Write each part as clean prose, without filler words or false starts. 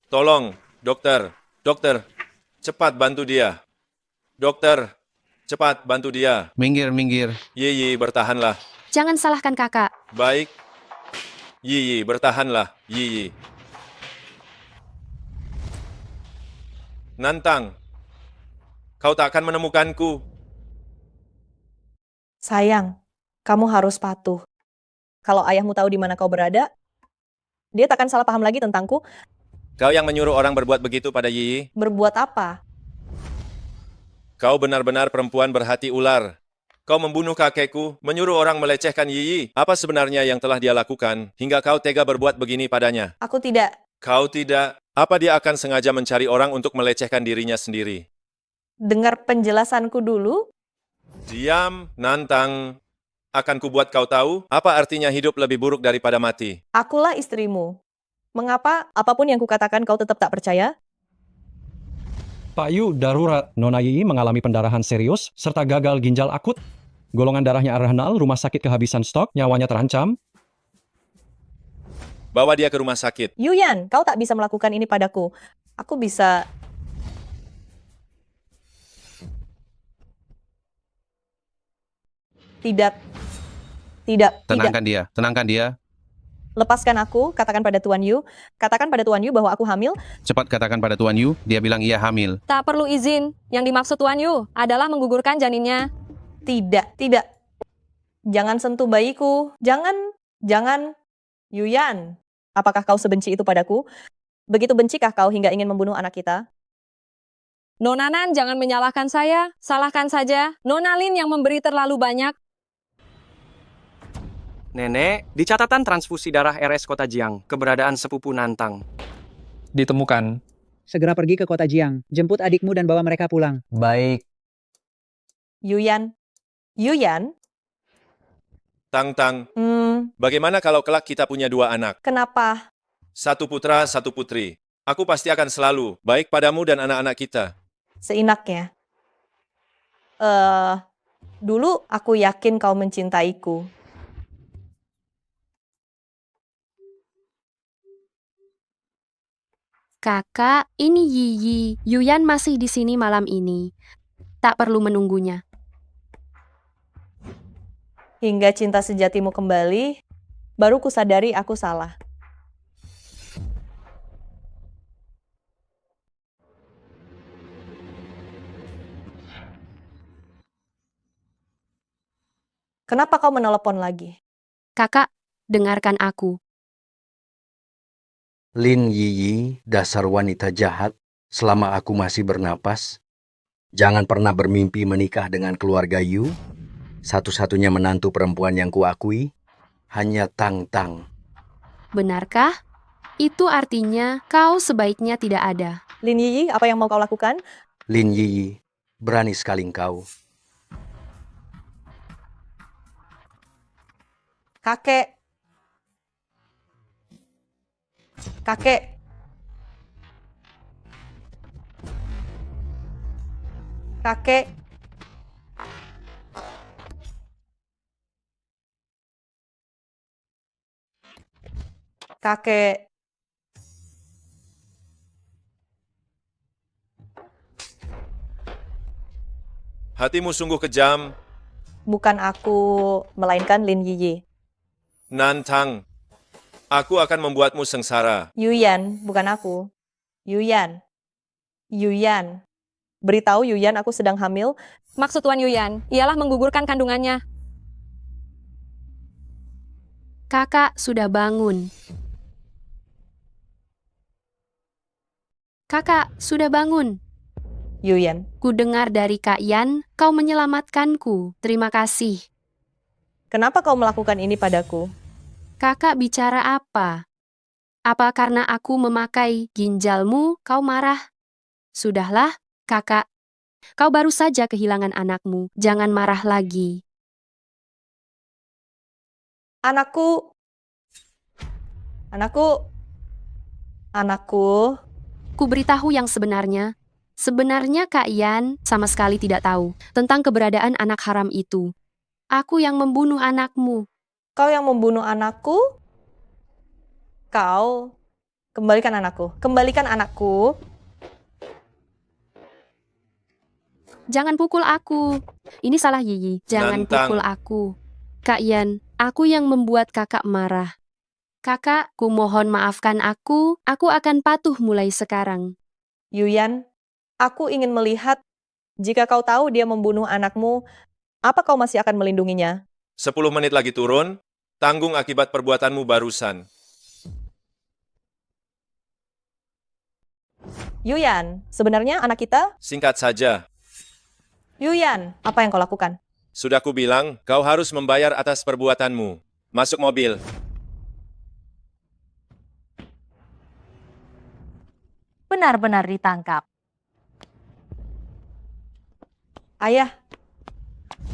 Tolong, dokter. Dokter, cepat bantu dia. Dokter, cepat bantu dia. Minggir, minggir. Yiyi, bertahanlah. Jangan salahkan kakak. Baik. Yiyi, bertahanlah. Yiyi. Nantang, kau tak akan menemukanku. Sayang, kamu harus patuh. Kalau ayahmu tahu di mana kau berada, dia takkan salah paham lagi tentangku. Kau yang menyuruh orang berbuat begitu pada Yiyi. Berbuat apa? Kau benar-benar perempuan berhati ular. Kau membunuh kakekku, menyuruh orang melecehkan Yiyi. Apa sebenarnya yang telah dia lakukan, hingga kau tega berbuat begini padanya? Aku tidak. Kau tidak. Apa dia akan sengaja mencari orang untuk melecehkan dirinya sendiri? Dengar penjelasanku dulu. Diam, Nantang. Akan kubuat kau tahu apa artinya hidup lebih buruk daripada mati. Akulah istrimu. Mengapa apapun yang kukatakan kau tetap tak percaya? Pak Yu, darurat. Nona Yiyi mengalami pendarahan serius serta gagal ginjal akut. Golongan darahnya renal, rumah sakit kehabisan stok, nyawanya terancam. Bawa dia ke rumah sakit. Yuyan, kau tak bisa melakukan ini padaku. Aku bisa... Tidak. Tidak. Tenangkan dia, tenangkan dia. Lepaskan aku, katakan pada Tuan Yu. Katakan pada Tuan Yu bahwa aku hamil. Cepat katakan pada Tuan Yu, dia bilang ia hamil. Tak perlu izin. Yang dimaksud Tuan Yu adalah menggugurkan janinnya. Tidak, tidak. Jangan sentuh bayiku. Jangan. Yuyan, apakah kau sebenci itu padaku? Begitu bencikah kau hingga ingin membunuh anak kita? Nona Nan, jangan menyalahkan saya. Salahkan saja Nona Lin yang memberi terlalu banyak. Nenek, di catatan transfusi darah RS Kota Jiang, keberadaan sepupu Nantang. Ditemukan. Segera pergi ke kota Jiang, jemput adikmu dan bawa mereka pulang. Baik. Yuyan, Tang, bagaimana kalau kelak kita punya 2 anak? kenapa? 1 putra, 1 putri. Aku pasti akan selalu baik padamu dan anak-anak kita. Seenaknya. Dulu aku yakin kau mencintaiku. Kakak, ini Yiyi. Yuyan masih di sini malam ini. Tak perlu menunggunya. Hingga cinta sejatimu kembali, baru kusadari aku salah. Kenapa kau menelepon lagi? Kakak, dengarkan aku. Lin Yiyi, dasar wanita jahat, selama aku masih bernapas. Jangan pernah bermimpi menikah dengan keluarga Yu. Satu-satunya menantu perempuan yang kuakui, hanya Tang. Benarkah? Itu artinya kau sebaiknya tidak ada. Lin Yiyi, apa yang mau kau lakukan? Lin Yiyi, berani sekali engkau. Kakek. Kakek. Hatimu sungguh kejam, Bukan aku, melainkan Lin Yiyi. Nantang. Aku akan membuatmu sengsara. Yuyan, bukan aku. Yuyan. Beritahu Yuyan aku sedang hamil. Maksud Tuan Yuyan ialah menggugurkan kandungannya. Kakak sudah bangun. Kakak sudah bangun. Yuyan, Ku dengar dari Kak Yan, kau menyelamatkanku. Terima kasih. kenapa kau melakukan ini padaku? Kakak bicara apa? Apa karena aku memakai ginjalmu, kau marah? Sudahlah, kakak. Kau baru saja kehilangan anakmu. Jangan marah lagi. Anakku. Ku beritahu yang sebenarnya. Sebenarnya Kak Yan sama sekali tidak tahu tentang keberadaan anak haram itu. Aku yang membunuh anakmu. Kau yang membunuh anakku? Kau Kembalikan anakku. Kembalikan anakku. Jangan pukul aku. Ini salah Yiyi. Jangan Nantang. pukul aku. Kak Yan, aku yang membuat kakak marah. Kakak, kumohon maafkan aku. Aku akan patuh mulai sekarang. Yuyan, aku ingin melihat jika kau tahu dia membunuh anakmu, apa kau masih akan melindunginya? 10 menit lagi turun, tanggung akibat perbuatanmu barusan. Yuyan, sebenarnya anak kita? Singkat saja, Yuyan, apa yang kau lakukan? sudah kubilang, kau harus membayar atas perbuatanmu. Masuk mobil. Benar-benar ditangkap. Ayah,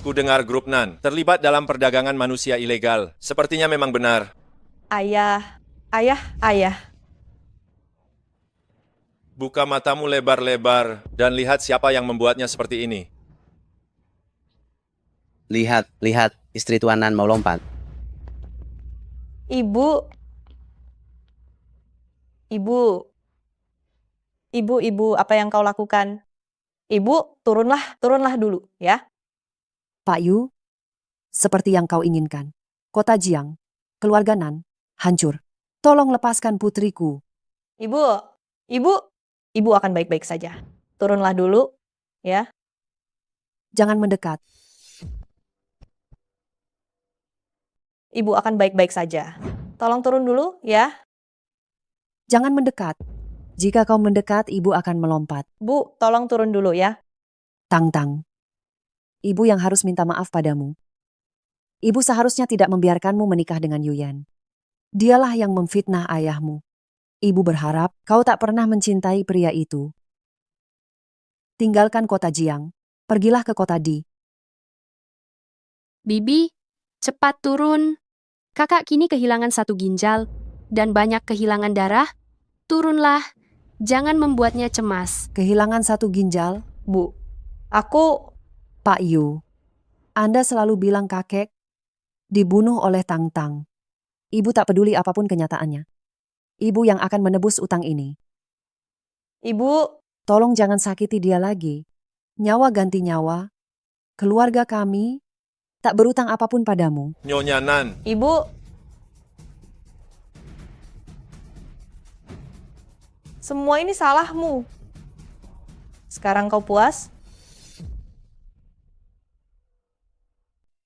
Ku dengar grup Nan terlibat dalam perdagangan manusia ilegal. Sepertinya memang benar. ayah. Buka matamu lebar-lebar dan lihat siapa yang membuatnya seperti ini. Lihat, istri Tuanan mau lompat. Ibu, apa yang kau lakukan? Ibu, turunlah dulu, ya. Pak Yu, seperti yang kau inginkan. Kota Jiang, keluarga Nan, hancur. Tolong lepaskan putriku. Ibu akan baik-baik saja. Turunlah dulu, ya. Jangan mendekat. Ibu akan baik-baik saja. Tolong turun dulu, ya. Jangan mendekat. Jika kau mendekat, ibu akan melompat. Bu, tolong turun dulu, ya. Tang-tang. Ibu yang harus minta maaf padamu. Ibu seharusnya tidak membiarkanmu menikah dengan Yuyan. Dialah yang memfitnah ayahmu. Ibu berharap kau tak pernah mencintai pria itu. Tinggalkan kota Jiang. Pergilah ke kota Di. Bibi, cepat turun. Kakak kini kehilangan 1 ginjal dan banyak kehilangan darah. Turunlah. Jangan membuatnya cemas. Kehilangan 1 ginjal. Bu, aku... Pak Yu, Anda selalu bilang kakek dibunuh oleh Tang-Tang. Ibu tak peduli apapun kenyataannya. Ibu yang akan menebus utang ini. Ibu, Tolong jangan sakiti dia lagi. Nyawa ganti nyawa. Keluarga kami tak berutang apapun padamu. Nyonya Nan, Ibu. Semua ini salahmu. Sekarang kau puas?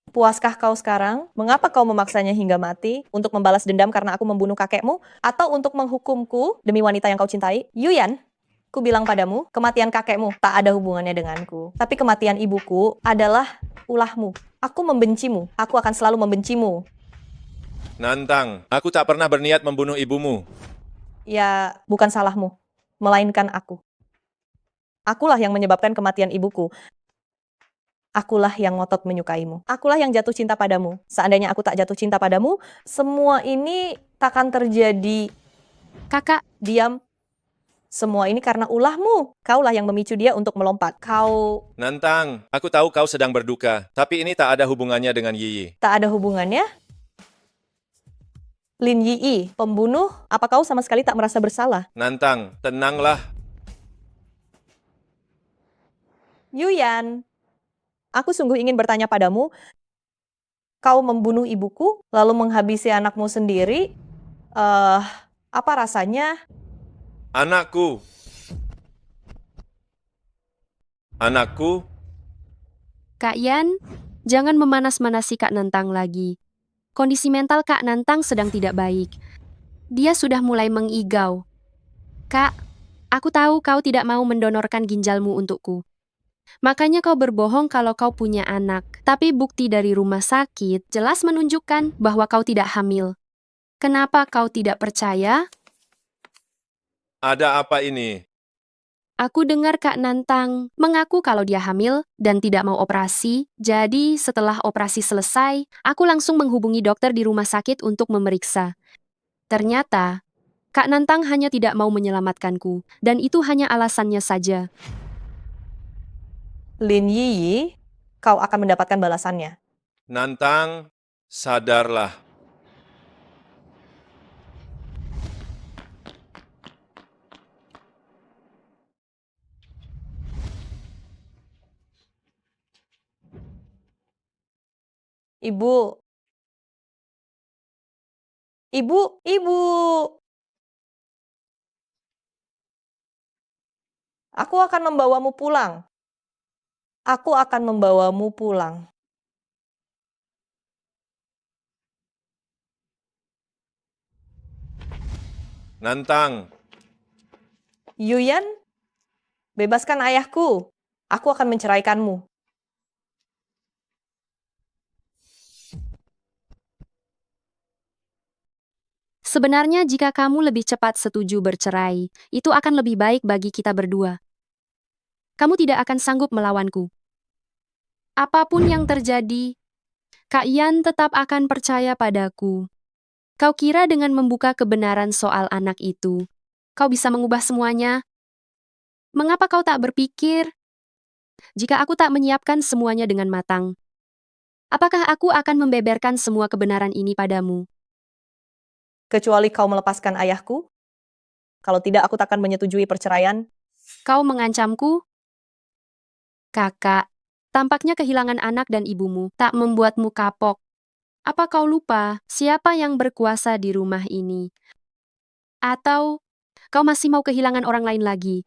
Puaskah kau sekarang? Mengapa kau memaksanya hingga mati? Untuk membalas dendam karena aku membunuh kakekmu? Atau untuk menghukumku demi wanita yang kau cintai? Yuyan, ku bilang padamu, kematian kakekmu tak ada hubungannya denganku. Tapi kematian ibuku adalah ulahmu. Aku membencimu. Aku akan selalu membencimu. Nantang, aku tak pernah berniat membunuh ibumu. Ya, bukan salahmu, melainkan aku. Akulah yang menyebabkan kematian ibuku. Akulah yang ngotot menyukaimu. Akulah yang jatuh cinta padamu. Seandainya aku tak jatuh cinta padamu, semua ini takkan terjadi. Kakak, Diam. Semua ini karena ulahmu. Kaulah yang memicu dia untuk melompat. Kau Nantang, aku tahu kau sedang berduka, tapi ini tak ada hubungannya dengan Yiyi. tak ada hubungannya. Lin Yi, pembunuh, apa kau sama sekali tak merasa bersalah? Nantang, tenanglah. Yuyan, aku sungguh ingin bertanya padamu, kau membunuh ibuku, lalu menghabisi anakmu sendiri, apa rasanya? Anakku. Anakku, Kak Yan, jangan memanas-manasi Kak Nantang lagi. Kondisi mental Kak Nantang sedang tidak baik. Dia sudah mulai mengigau. Kak, aku tahu kau tidak mau mendonorkan ginjalmu untukku. Makanya kau berbohong kalau kau punya anak. Tapi bukti dari rumah sakit jelas menunjukkan bahwa kau tidak hamil. Kenapa kau tidak percaya? ada apa ini? Aku dengar Kak Nantang mengaku kalau dia hamil dan tidak mau operasi. Jadi setelah operasi selesai, aku langsung menghubungi dokter di rumah sakit untuk memeriksa. Ternyata, Kak Nantang hanya tidak mau menyelamatkanku, dan itu hanya alasannya saja. Lin Yi, kau akan mendapatkan balasannya. Nantang, sadarlah. Ibu. Ibu, ibu. Aku akan membawamu pulang. Aku akan membawamu pulang. Nantang, Yuyan, bebaskan ayahku. Aku akan menceraikanmu. Sebenarnya jika kamu lebih cepat setuju bercerai, itu akan lebih baik bagi kita berdua. Kamu tidak akan sanggup melawanku. Apapun yang terjadi, Kak Yan tetap akan percaya padaku. Kau kira dengan membuka kebenaran soal anak itu, kau bisa mengubah semuanya? Mengapa kau tak berpikir? Jika aku tak menyiapkan semuanya dengan matang, apakah aku akan membeberkan semua kebenaran ini padamu? Kecuali kau melepaskan ayahku. Kalau tidak, aku tak akan menyetujui perceraian. Kau mengancamku? Kakak, tampaknya kehilangan anak dan ibumu tak membuatmu kapok. Apa kau lupa siapa yang berkuasa di rumah ini? Atau kau masih mau kehilangan orang lain lagi?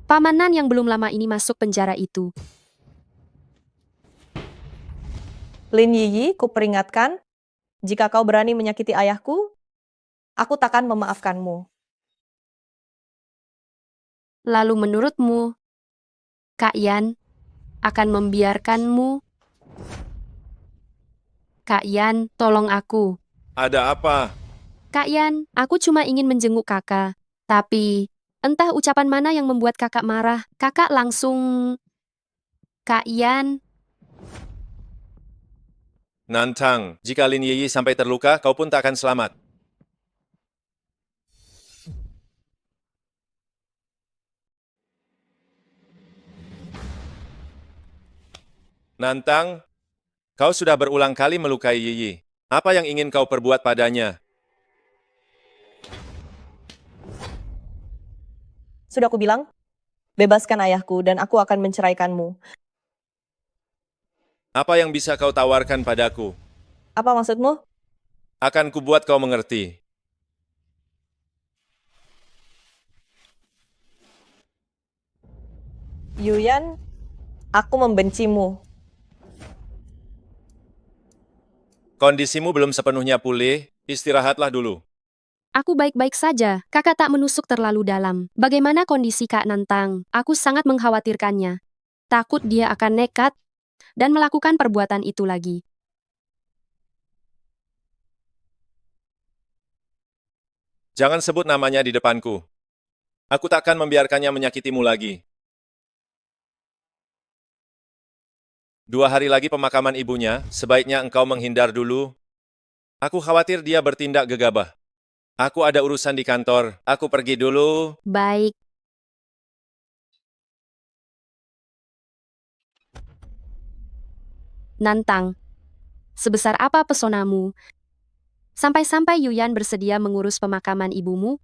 Pamanan yang belum lama ini masuk penjara itu. Lin Yiyi, kuperingatkan, jika kau berani menyakiti ayahku, aku takkan memaafkanmu. Lalu menurutmu, Kak Yan akan membiarkanmu? Kak Yan, tolong aku. ada apa? Kak Yan, aku cuma ingin menjenguk kakak. Tapi, entah ucapan mana yang membuat kakak marah. Kakak langsung... Kak Yan, Nantang, jika Lin Yiyi sampai terluka, kau pun tak akan selamat. Nantang, kau sudah berulang kali melukai Yiyi. Apa yang ingin kau perbuat padanya? Sudah aku bilang, bebaskan ayahku dan aku akan menceraikanmu. Apa yang bisa kau tawarkan padaku? Apa maksudmu? Akan kubuat kau mengerti. Yuyan, aku membencimu. Kondisimu belum sepenuhnya pulih, istirahatlah dulu. aku baik-baik saja. Kakak tak menusuk terlalu dalam. Bagaimana kondisi Kak Nantang? Aku sangat mengkhawatirkannya. Takut dia akan nekat dan melakukan perbuatan itu lagi. Jangan sebut namanya di depanku. Aku takkan membiarkannya menyakitimu lagi. 2 hari lagi pemakaman ibunya, sebaiknya engkau menghindar dulu. Aku khawatir dia bertindak gegabah. Aku ada urusan di kantor, aku pergi dulu. Baik. Nantang, sebesar apa pesonamu? Sampai-sampai Yuyan bersedia mengurus pemakaman ibumu?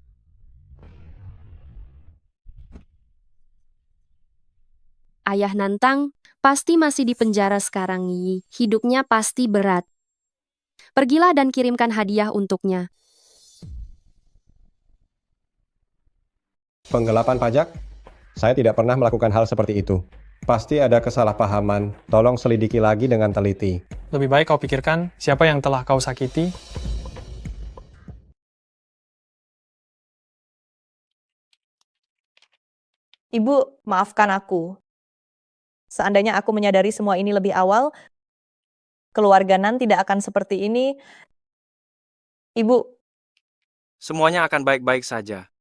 Ayah Nantang pasti masih di penjara sekarang, Yi. Hidupnya pasti berat. Pergilah dan kirimkan hadiah untuknya. Penggelapan pajak? Saya tidak pernah melakukan hal seperti itu. Pasti ada kesalahpahaman. Tolong selidiki lagi dengan teliti. Lebih baik kau pikirkan siapa yang telah kau sakiti. Ibu, maafkan aku. Seandainya aku menyadari semua ini lebih awal, keluarga Nan tidak akan seperti ini. Ibu, Semuanya akan baik-baik saja.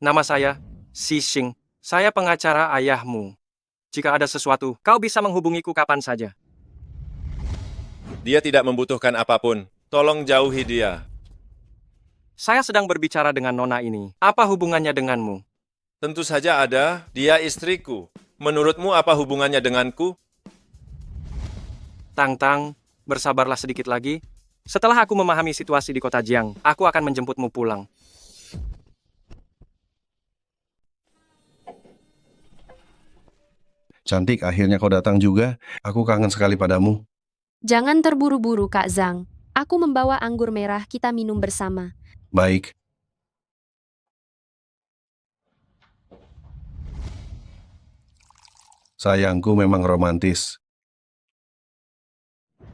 Nama saya, Xing. Saya pengacara ayahmu. Jika ada sesuatu, kau bisa menghubungiku kapan saja. Dia tidak membutuhkan apapun. Tolong jauhi dia. Saya sedang berbicara dengan nona ini. Apa hubungannya denganmu? Tentu saja ada, dia istriku. Menurutmu apa hubungannya denganku? Tang-Tang, bersabarlah sedikit lagi. Setelah aku memahami situasi di kota Jiang, aku akan menjemputmu pulang. Cantik, akhirnya kau datang juga. Aku kangen sekali padamu. Jangan terburu-buru, Kak Zhang. Aku membawa anggur merah, kita minum bersama. Baik. Sayangku memang romantis.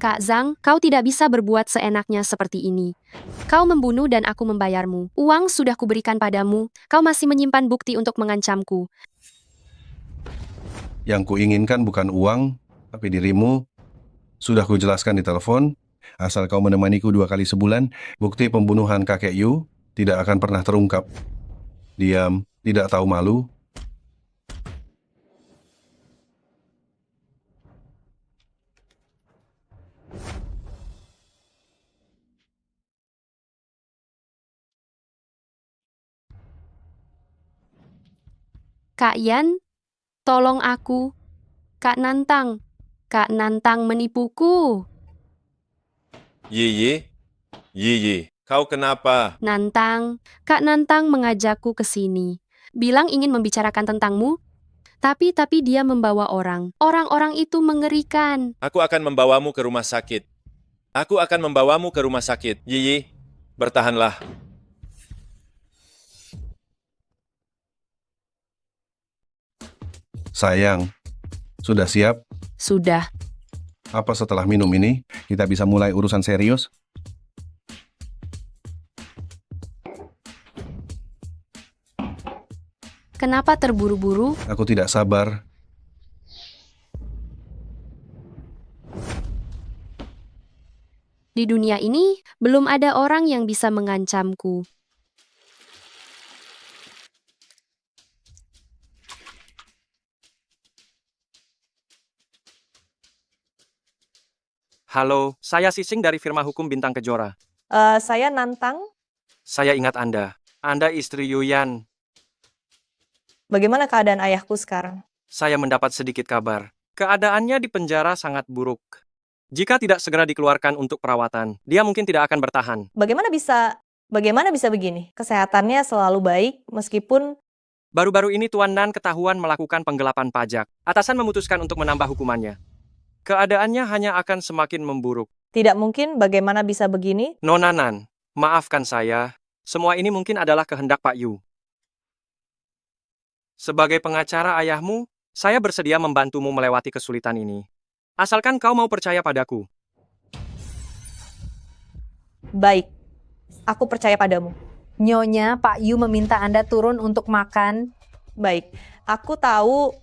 Kak Zhang, kau tidak bisa berbuat seenaknya seperti ini. Kau membunuh dan aku membayarmu. Uang sudah kuberikan padamu, kau masih menyimpan bukti untuk mengancamku. Yang kuinginkan bukan uang, tapi dirimu. Sudah kujelaskan di telepon, asal kau menemaniku 2 kali sebulan, bukti pembunuhan kakek Yu tidak akan pernah terungkap. Diam, tidak tahu malu. Kak Yan, tolong aku. Kak Nantang menipuku. Yiyi, Yiyi, kau kenapa? Kak Nantang mengajakku ke sini. Bilang ingin membicarakan tentangmu, tapi dia membawa orang. Orang-orang itu mengerikan. Aku akan membawamu ke rumah sakit. Yiyi, bertahanlah. Sayang, sudah siap? Sudah. Apa setelah minum ini, kita bisa mulai urusan serius? Kenapa terburu-buru? Aku tidak sabar. Di dunia ini, belum ada orang yang bisa mengancamku. Halo, saya Sising dari firma hukum Bintang Kejora. Saya Nantang. Saya ingat Anda. Anda istri Yuyan. Bagaimana keadaan ayahku sekarang? Saya mendapat sedikit kabar. Keadaannya di penjara sangat buruk. Jika tidak segera dikeluarkan untuk perawatan, dia mungkin tidak akan bertahan. Bagaimana bisa begini? Kesehatannya selalu baik meskipun Baru-baru ini Tuan Nan ketahuan melakukan penggelapan pajak. Atasan memutuskan untuk menambah hukumannya. Keadaannya hanya akan semakin memburuk. tidak mungkin. Bagaimana bisa begini? Nona Nan, maafkan saya. Semua ini mungkin adalah kehendak Pak Yu. Sebagai pengacara ayahmu, saya bersedia membantumu melewati kesulitan ini. Asalkan kau mau percaya padaku. Baik, aku percaya padamu. Nyonya, Pak Yu meminta Anda turun untuk makan. Baik, aku tahu.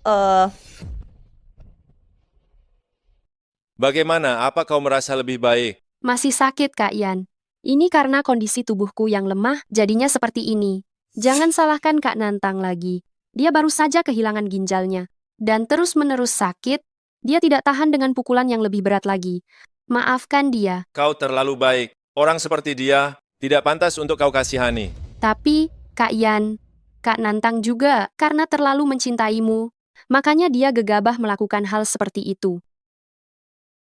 Bagaimana? Apa kau merasa lebih baik? Masih sakit, Kak Yan. Ini karena kondisi tubuhku yang lemah, jadinya seperti ini. Jangan salahkan Kak Nantang lagi. Dia baru saja kehilangan ginjalnya. Dan terus-menerus sakit, dia tidak tahan dengan pukulan yang lebih berat lagi. Maafkan dia. Kau terlalu baik. Orang seperti dia tidak pantas untuk kau kasihani. Tapi, Kak Yan, Kak Nantang juga, karena terlalu mencintaimu, makanya dia gegabah melakukan hal seperti itu.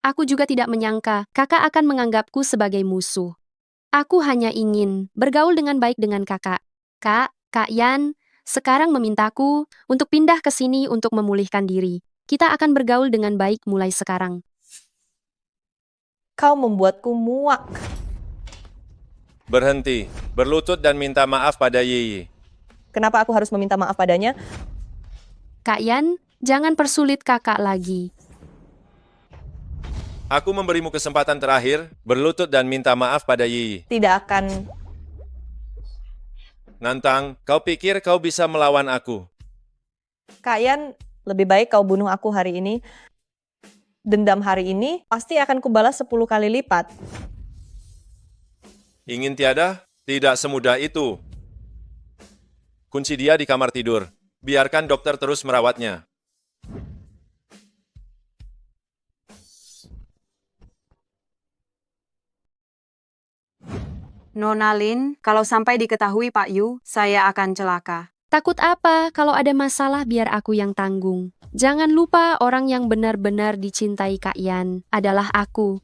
Aku juga tidak menyangka kakak akan menganggapku sebagai musuh. Aku hanya ingin bergaul dengan baik dengan kakak. Kak Yan, sekarang memintaku untuk pindah ke sini untuk memulihkan diri. Kita akan bergaul dengan baik mulai sekarang. Kau membuatku muak. Berhenti, berlutut dan minta maaf pada Yiyi. Kenapa aku harus meminta maaf padanya? Kak Yan, jangan persulit kakak lagi. Aku memberimu kesempatan terakhir, berlutut dan minta maaf pada Yiyi. Tidak akan. Nantang, kau pikir kau bisa melawan aku? Kak Yan, lebih baik kau bunuh aku hari ini. Dendam hari ini pasti akan kubalas 10 kali lipat. Ingin tiada? Tidak semudah itu. Kunci dia di kamar tidur. Biarkan dokter terus merawatnya. Nona Lin, kalau sampai diketahui Pak Yu, saya akan celaka. Takut apa? Kalau ada masalah biar aku yang tanggung. Jangan lupa orang yang benar-benar dicintai Kak Yan adalah aku.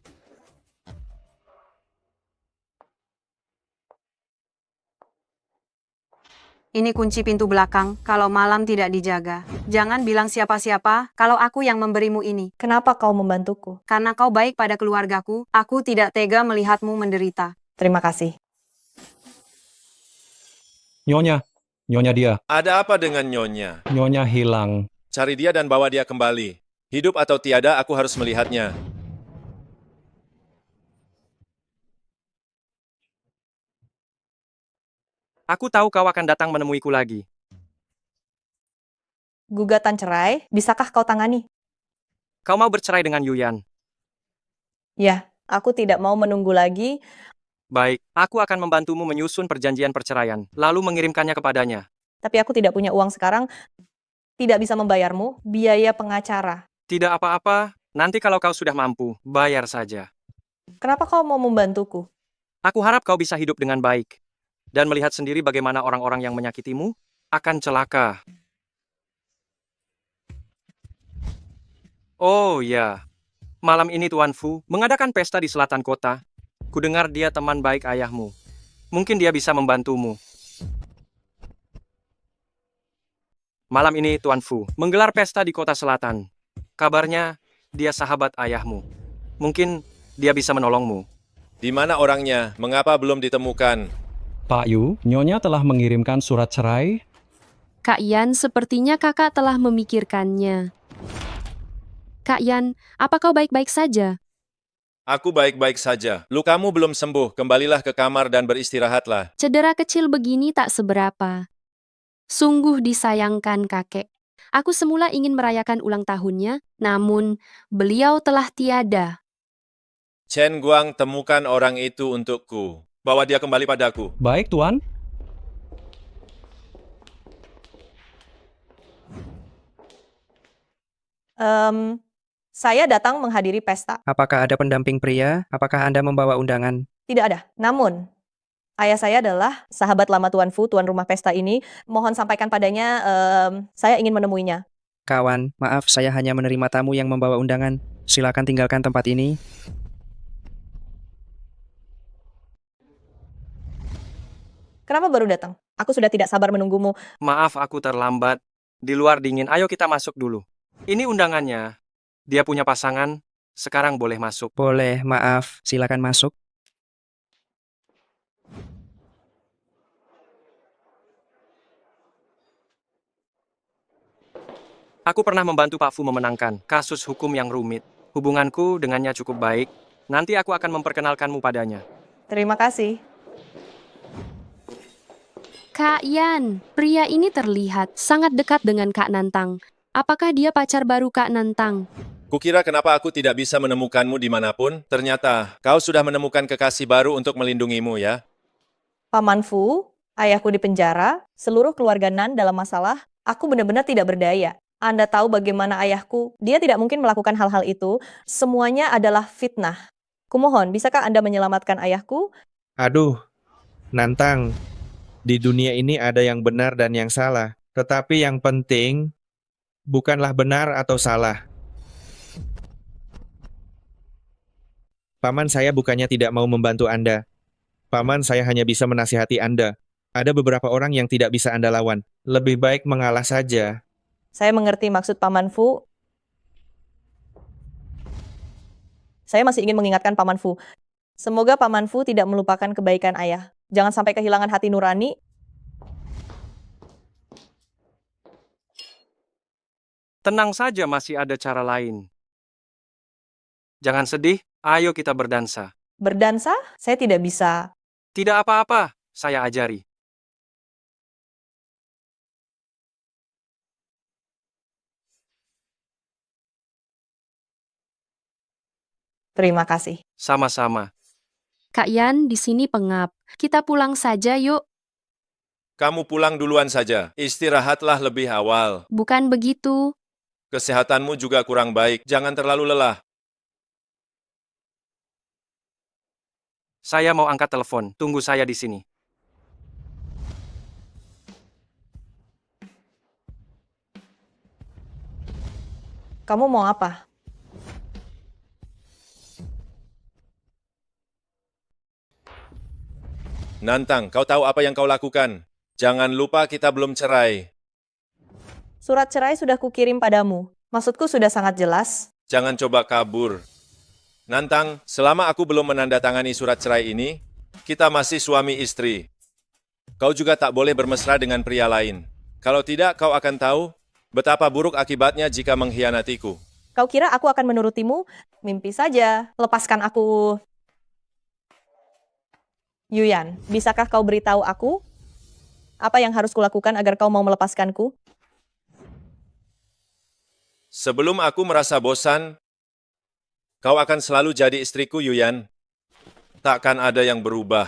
Ini kunci pintu belakang kalau malam tidak dijaga. Jangan bilang siapa-siapa kalau aku yang memberimu ini. Kenapa kau membantuku? Karena kau baik pada keluargaku, aku tidak tega melihatmu menderita. Terima kasih. Nyonya, Nyonya dia. Ada apa dengan Nyonya? Nyonya hilang. Cari dia dan bawa dia kembali. Hidup atau tiada, aku harus melihatnya. Aku tahu kau akan datang menemuiku lagi. Gugatan cerai, bisakah kau tangani? Kau mau bercerai dengan Yuyan? Ya, aku tidak mau menunggu lagi. Baik, aku akan membantumu menyusun perjanjian perceraian, lalu mengirimkannya kepadanya. Tapi aku tidak punya uang sekarang. Tidak bisa membayarmu biaya pengacara. Tidak apa-apa, nanti kalau kau sudah mampu, bayar saja. Kenapa kau mau membantuku? Aku harap kau bisa hidup dengan baik. Dan melihat sendiri bagaimana orang-orang yang menyakitimu akan celaka. Oh ya, malam ini Tuan Fu mengadakan pesta di selatan kota. Kudengar dia teman baik ayahmu. Mungkin dia bisa membantumu. Malam ini Tuan Fu menggelar pesta di kota selatan. Kabarnya dia sahabat ayahmu. Mungkin dia bisa menolongmu. Di mana orangnya? Mengapa belum ditemukan? Pak Yu, Nyonya telah mengirimkan surat cerai. Kak Yan, sepertinya kakak telah memikirkannya. Kak Yan, apa kau baik-baik saja? Aku baik-baik saja. Lukamu belum sembuh. Kembalilah ke kamar dan beristirahatlah. Cedera kecil begini tak seberapa. Sungguh disayangkan kakek. Aku semula ingin merayakan ulang tahunnya, namun beliau telah tiada. Chen Guang, temukan orang itu untukku. Bawa dia kembali padaku. Baik, Tuan. Saya datang menghadiri pesta. Apakah ada pendamping pria? Apakah Anda membawa undangan? Tidak ada. Namun, ayah saya adalah sahabat lama Tuan Fu, tuan rumah pesta ini. Mohon sampaikan padanya, saya ingin menemuinya. Kawan, maaf saya hanya menerima tamu yang membawa undangan. Silakan tinggalkan tempat ini. Kenapa baru datang? Aku sudah tidak sabar menunggumu. Maaf aku terlambat. Di luar dingin, ayo kita masuk dulu. Ini undangannya. Dia punya pasangan, sekarang boleh masuk. Boleh, maaf. Silakan masuk. Aku pernah membantu Pak Fu memenangkan kasus hukum yang rumit. Hubunganku dengannya cukup baik. Nanti aku akan memperkenalkanmu padanya. Terima kasih. Kak Yan, pria ini terlihat sangat dekat dengan Kak Nantang. Apakah dia pacar baru Kak Nantang? Kukira kenapa aku tidak bisa menemukanmu dimanapun. Ternyata kau sudah menemukan kekasih baru untuk melindungimu ya. Paman Fu, ayahku di penjara, seluruh keluarga Nan dalam masalah. Aku benar-benar tidak berdaya. Anda tahu bagaimana ayahku, dia tidak mungkin melakukan hal-hal itu. Semuanya adalah fitnah. Kumohon, bisakah Anda menyelamatkan ayahku? Aduh, Nantang. Di dunia ini ada yang benar dan yang salah. Tetapi yang penting, bukanlah benar atau salah. Paman saya bukannya tidak mau membantu Anda. Paman saya hanya bisa menasihati Anda. Ada beberapa orang yang tidak bisa Anda lawan. Lebih baik mengalah saja. Saya mengerti maksud Paman Fu. Saya masih ingin mengingatkan Paman Fu. Semoga Paman Fu tidak melupakan kebaikan ayah. Jangan sampai kehilangan hati nurani. Tenang saja, masih ada cara lain. Jangan sedih, ayo kita berdansa. Berdansa? Saya tidak bisa. Tidak apa-apa, saya ajari. Terima kasih. Sama-sama. Kak Yan, di sini pengap. Kita pulang saja yuk. Kamu pulang duluan saja. Istirahatlah lebih awal. Bukan begitu. Kesehatanmu juga kurang baik. Jangan terlalu lelah. Saya mau angkat telepon. Tunggu saya di sini. Kamu mau apa? Nantang, kau tahu apa yang kau lakukan? Jangan lupa kita belum cerai. Surat cerai sudah kukirim padamu. Maksudku sudah sangat jelas. Jangan coba kabur. Nantang, selama aku belum menandatangani surat cerai ini, kita masih suami istri. Kau juga tak boleh bermesra dengan pria lain. Kalau tidak, kau akan tahu betapa buruk akibatnya jika mengkhianatiku. Kau kira aku akan menurutimu? Mimpi saja. Lepaskan aku. Yuyan, bisakah kau beritahu aku apa yang harus kulakukan agar kau mau melepaskanku? Sebelum aku merasa bosan, kau akan selalu jadi istriku, Yuyan. Takkan ada yang berubah.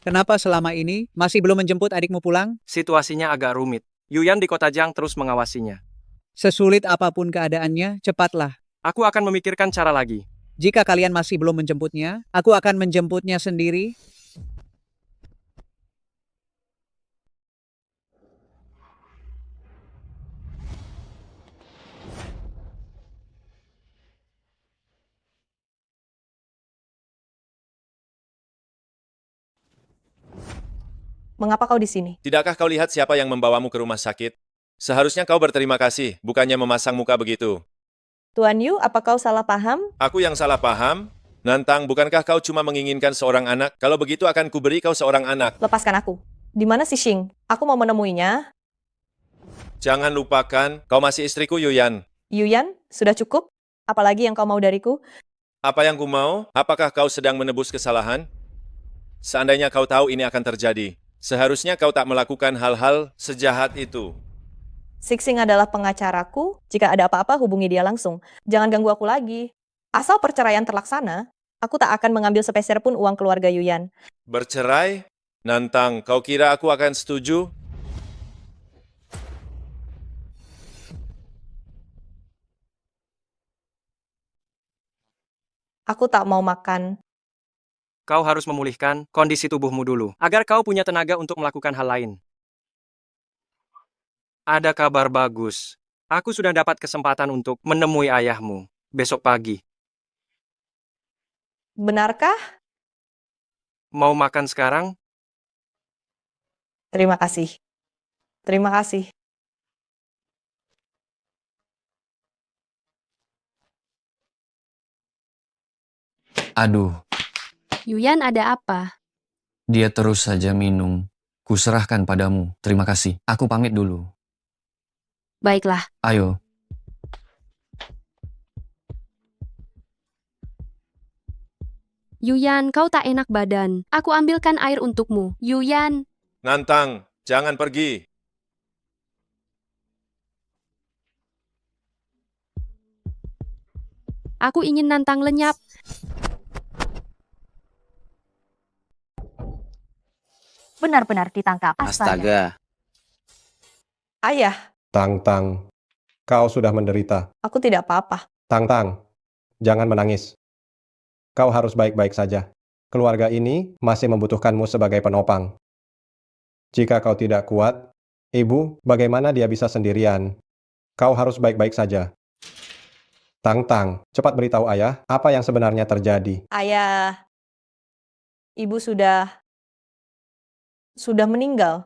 Kenapa selama ini masih belum menjemput adikmu pulang? Situasinya agak rumit. Yuyan di kota Jiang terus mengawasinya. Sesulit apapun keadaannya, cepatlah. Aku akan memikirkan cara lagi. Jika kalian masih belum menjemputnya, aku akan menjemputnya sendiri. Mengapa kau di sini? Tidakkah kau lihat siapa yang membawamu ke rumah sakit? Seharusnya kau berterima kasih, bukannya memasang muka begitu. Tuan Yu, apa kau salah paham? Aku yang salah paham? Nantang, bukankah kau cuma menginginkan seorang anak? Kalau begitu akan kuberi kau seorang anak. Lepaskan aku. Di mana si Xing? Aku mau menemuinya. Jangan lupakan, kau masih istriku, Yuyan. Yuyan, sudah cukup? Apalagi yang kau mau dariku? Apa yang ku mau? Apakah kau sedang menebus kesalahan? Seandainya kau tahu ini akan terjadi, seharusnya kau tak melakukan hal-hal sejahat itu. Xing adalah pengacaraku. Jika ada apa-apa, hubungi dia langsung. Jangan ganggu aku lagi. Asal perceraian terlaksana, aku tak akan mengambil sepeser pun uang keluarga Yuyan. Bercerai? Nantang, kau kira aku akan setuju? Aku tak mau makan. Kau harus memulihkan kondisi tubuhmu dulu, agar kau punya tenaga untuk melakukan hal lain. Ada kabar bagus. Aku sudah dapat kesempatan untuk menemui ayahmu besok pagi. Benarkah? Mau makan sekarang? Terima kasih. Terima kasih. Aduh, Yuyan, ada apa? dia terus saja minum. Kuserahkan padamu. Terima kasih. Aku pamit dulu. Baiklah. Ayo. Yuyan, kau tak enak badan. Aku ambilkan air untukmu. Yuyan. Nantang, jangan pergi. Aku ingin Nantang lenyap. Benar-benar ditangkap. Astaga. Ayah, Tang-tang, kau sudah menderita. aku tidak apa-apa. Tang-tang, jangan menangis. Kau harus baik-baik saja. Keluarga ini masih membutuhkanmu sebagai penopang. Jika kau tidak kuat, ibu, bagaimana dia bisa sendirian? Kau harus baik-baik saja. Tang-tang, cepat beritahu ayah apa yang sebenarnya terjadi. Ayah, ibu sudah meninggal.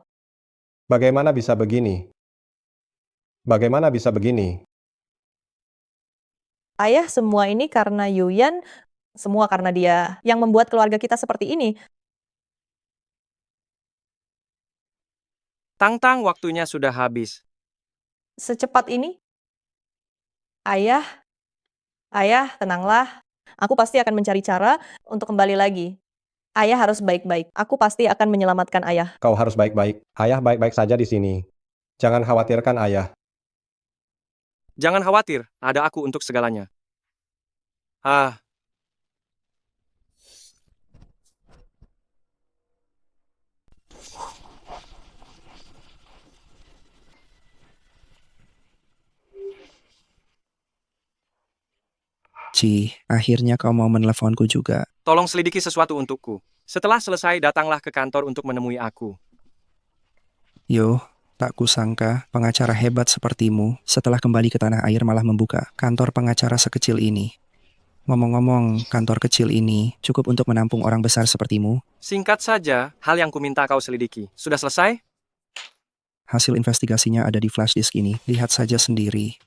Bagaimana bisa begini? Bagaimana bisa begini? Ayah, semua ini karena Yuyan, semua karena dia yang membuat keluarga kita seperti ini. Tang-tang, waktunya sudah habis. Secepat ini? Ayah, tenanglah. Aku pasti akan mencari cara untuk kembali lagi. Ayah harus baik-baik. Aku pasti akan menyelamatkan ayah. Kau harus baik-baik. Ayah baik-baik saja di sini. Jangan khawatirkan ayah. Jangan khawatir, ada aku untuk segalanya. Ah, Ci, akhirnya kau mau meneleponku juga. tolong selidiki sesuatu untukku. Setelah selesai, datanglah ke kantor untuk menemui aku. Yo, Tak kusangka pengacara hebat sepertimu setelah kembali ke tanah air malah membuka kantor pengacara sekecil ini. Ngomong-ngomong, kantor kecil ini cukup untuk menampung orang besar sepertimu? Singkat saja, hal yang kuminta kau selidiki. Sudah selesai? Hasil investigasinya ada di flash disk ini. Lihat saja sendiri.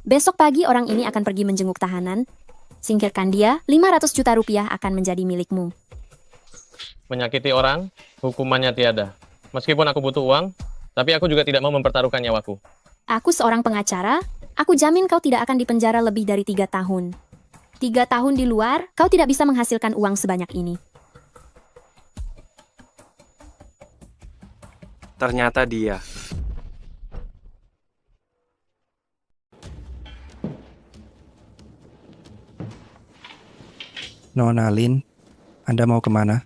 Besok pagi orang ini akan pergi menjenguk tahanan. Singkirkan dia, 500 juta rupiah akan menjadi milikmu. Menyakiti orang, hukumannya tiada. Meskipun aku butuh uang, tapi aku juga tidak mau mempertaruhkan nyawaku. Aku seorang pengacara, aku jamin kau tidak akan dipenjara lebih dari 3 tahun. 3 tahun di luar, kau tidak bisa menghasilkan uang sebanyak ini. Ternyata dia. Nona Lin, Anda mau kemana?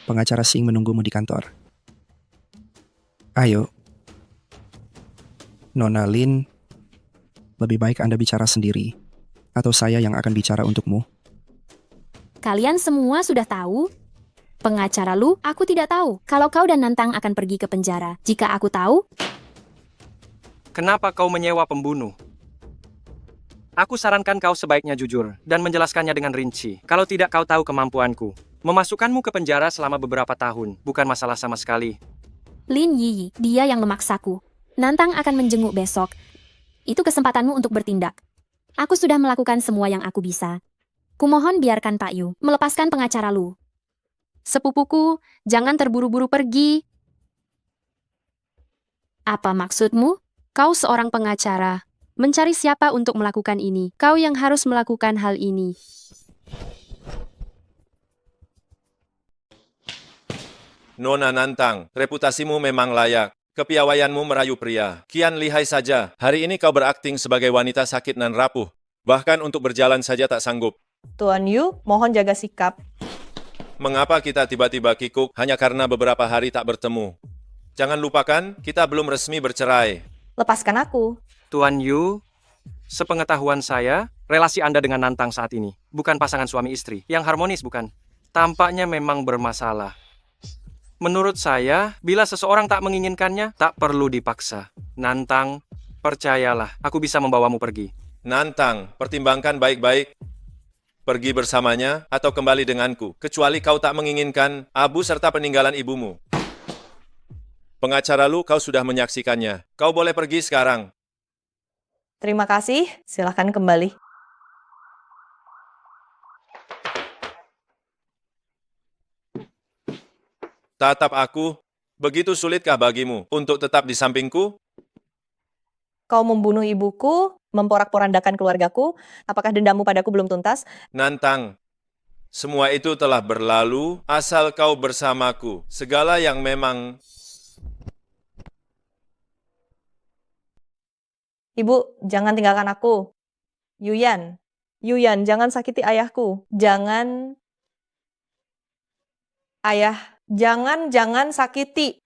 Pengacara Singh menunggumu di kantor. Ayo. Nona Lin, lebih baik Anda bicara sendiri. Atau saya yang akan bicara untukmu. Kalian semua sudah tahu? Pengacara Lu, aku tidak tahu kalau kau dan Nantang akan pergi ke penjara. Jika aku tahu, Kenapa kau menyewa pembunuh? Aku sarankan kau sebaiknya jujur dan menjelaskannya dengan rinci. Kalau tidak kau tahu kemampuanku. Memasukkanmu ke penjara selama beberapa tahun, bukan masalah sama sekali. Lin Yi, dia yang memaksaku. Nantang akan menjenguk besok. Itu kesempatanmu untuk bertindak. Aku sudah melakukan semua yang aku bisa. Kumohon biarkan Pak Yu melepaskan pengacara Lu. Sepupuku, jangan terburu-buru pergi. Apa maksudmu? Kau seorang pengacara. Mencari siapa untuk melakukan ini? Kau yang harus melakukan hal ini. Nona Nantang, reputasimu memang layak. Kepiawaianmu merayu pria. Kian lihai saja. Hari ini kau berakting sebagai wanita sakit dan rapuh. Bahkan untuk berjalan saja tak sanggup. Tuan Yu, mohon jaga sikap. Mengapa kita tiba-tiba kikuk hanya karena beberapa hari tak bertemu? Jangan lupakan, kita belum resmi bercerai. Lepaskan aku. Tuan Yu, sepengetahuan saya, relasi Anda dengan Nantang saat ini bukan pasangan suami istri yang harmonis, bukan? Tampaknya memang bermasalah. Menurut saya, bila seseorang tak menginginkannya, tak perlu dipaksa. Nantang, percayalah, aku bisa membawamu pergi. Nantang, pertimbangkan baik-baik. Pergi bersamanya atau kembali denganku, kecuali kau tak menginginkan Abu serta peninggalan ibumu. Pengacara Lu, kau sudah menyaksikannya. Kau boleh pergi sekarang. Terima kasih, silahkan kembali. Tatap aku, begitu sulitkah bagimu untuk tetap di sampingku? Kau membunuh ibuku, memporak-porandakan keluargaku, apakah dendammu padaku belum tuntas? Nantang, semua itu telah berlalu asal kau bersamaku. Segala yang memang... Ibu, jangan tinggalkan aku. Yuyan, Yuyan, jangan sakiti ayahku. Jangan... Ayah, jangan sakiti.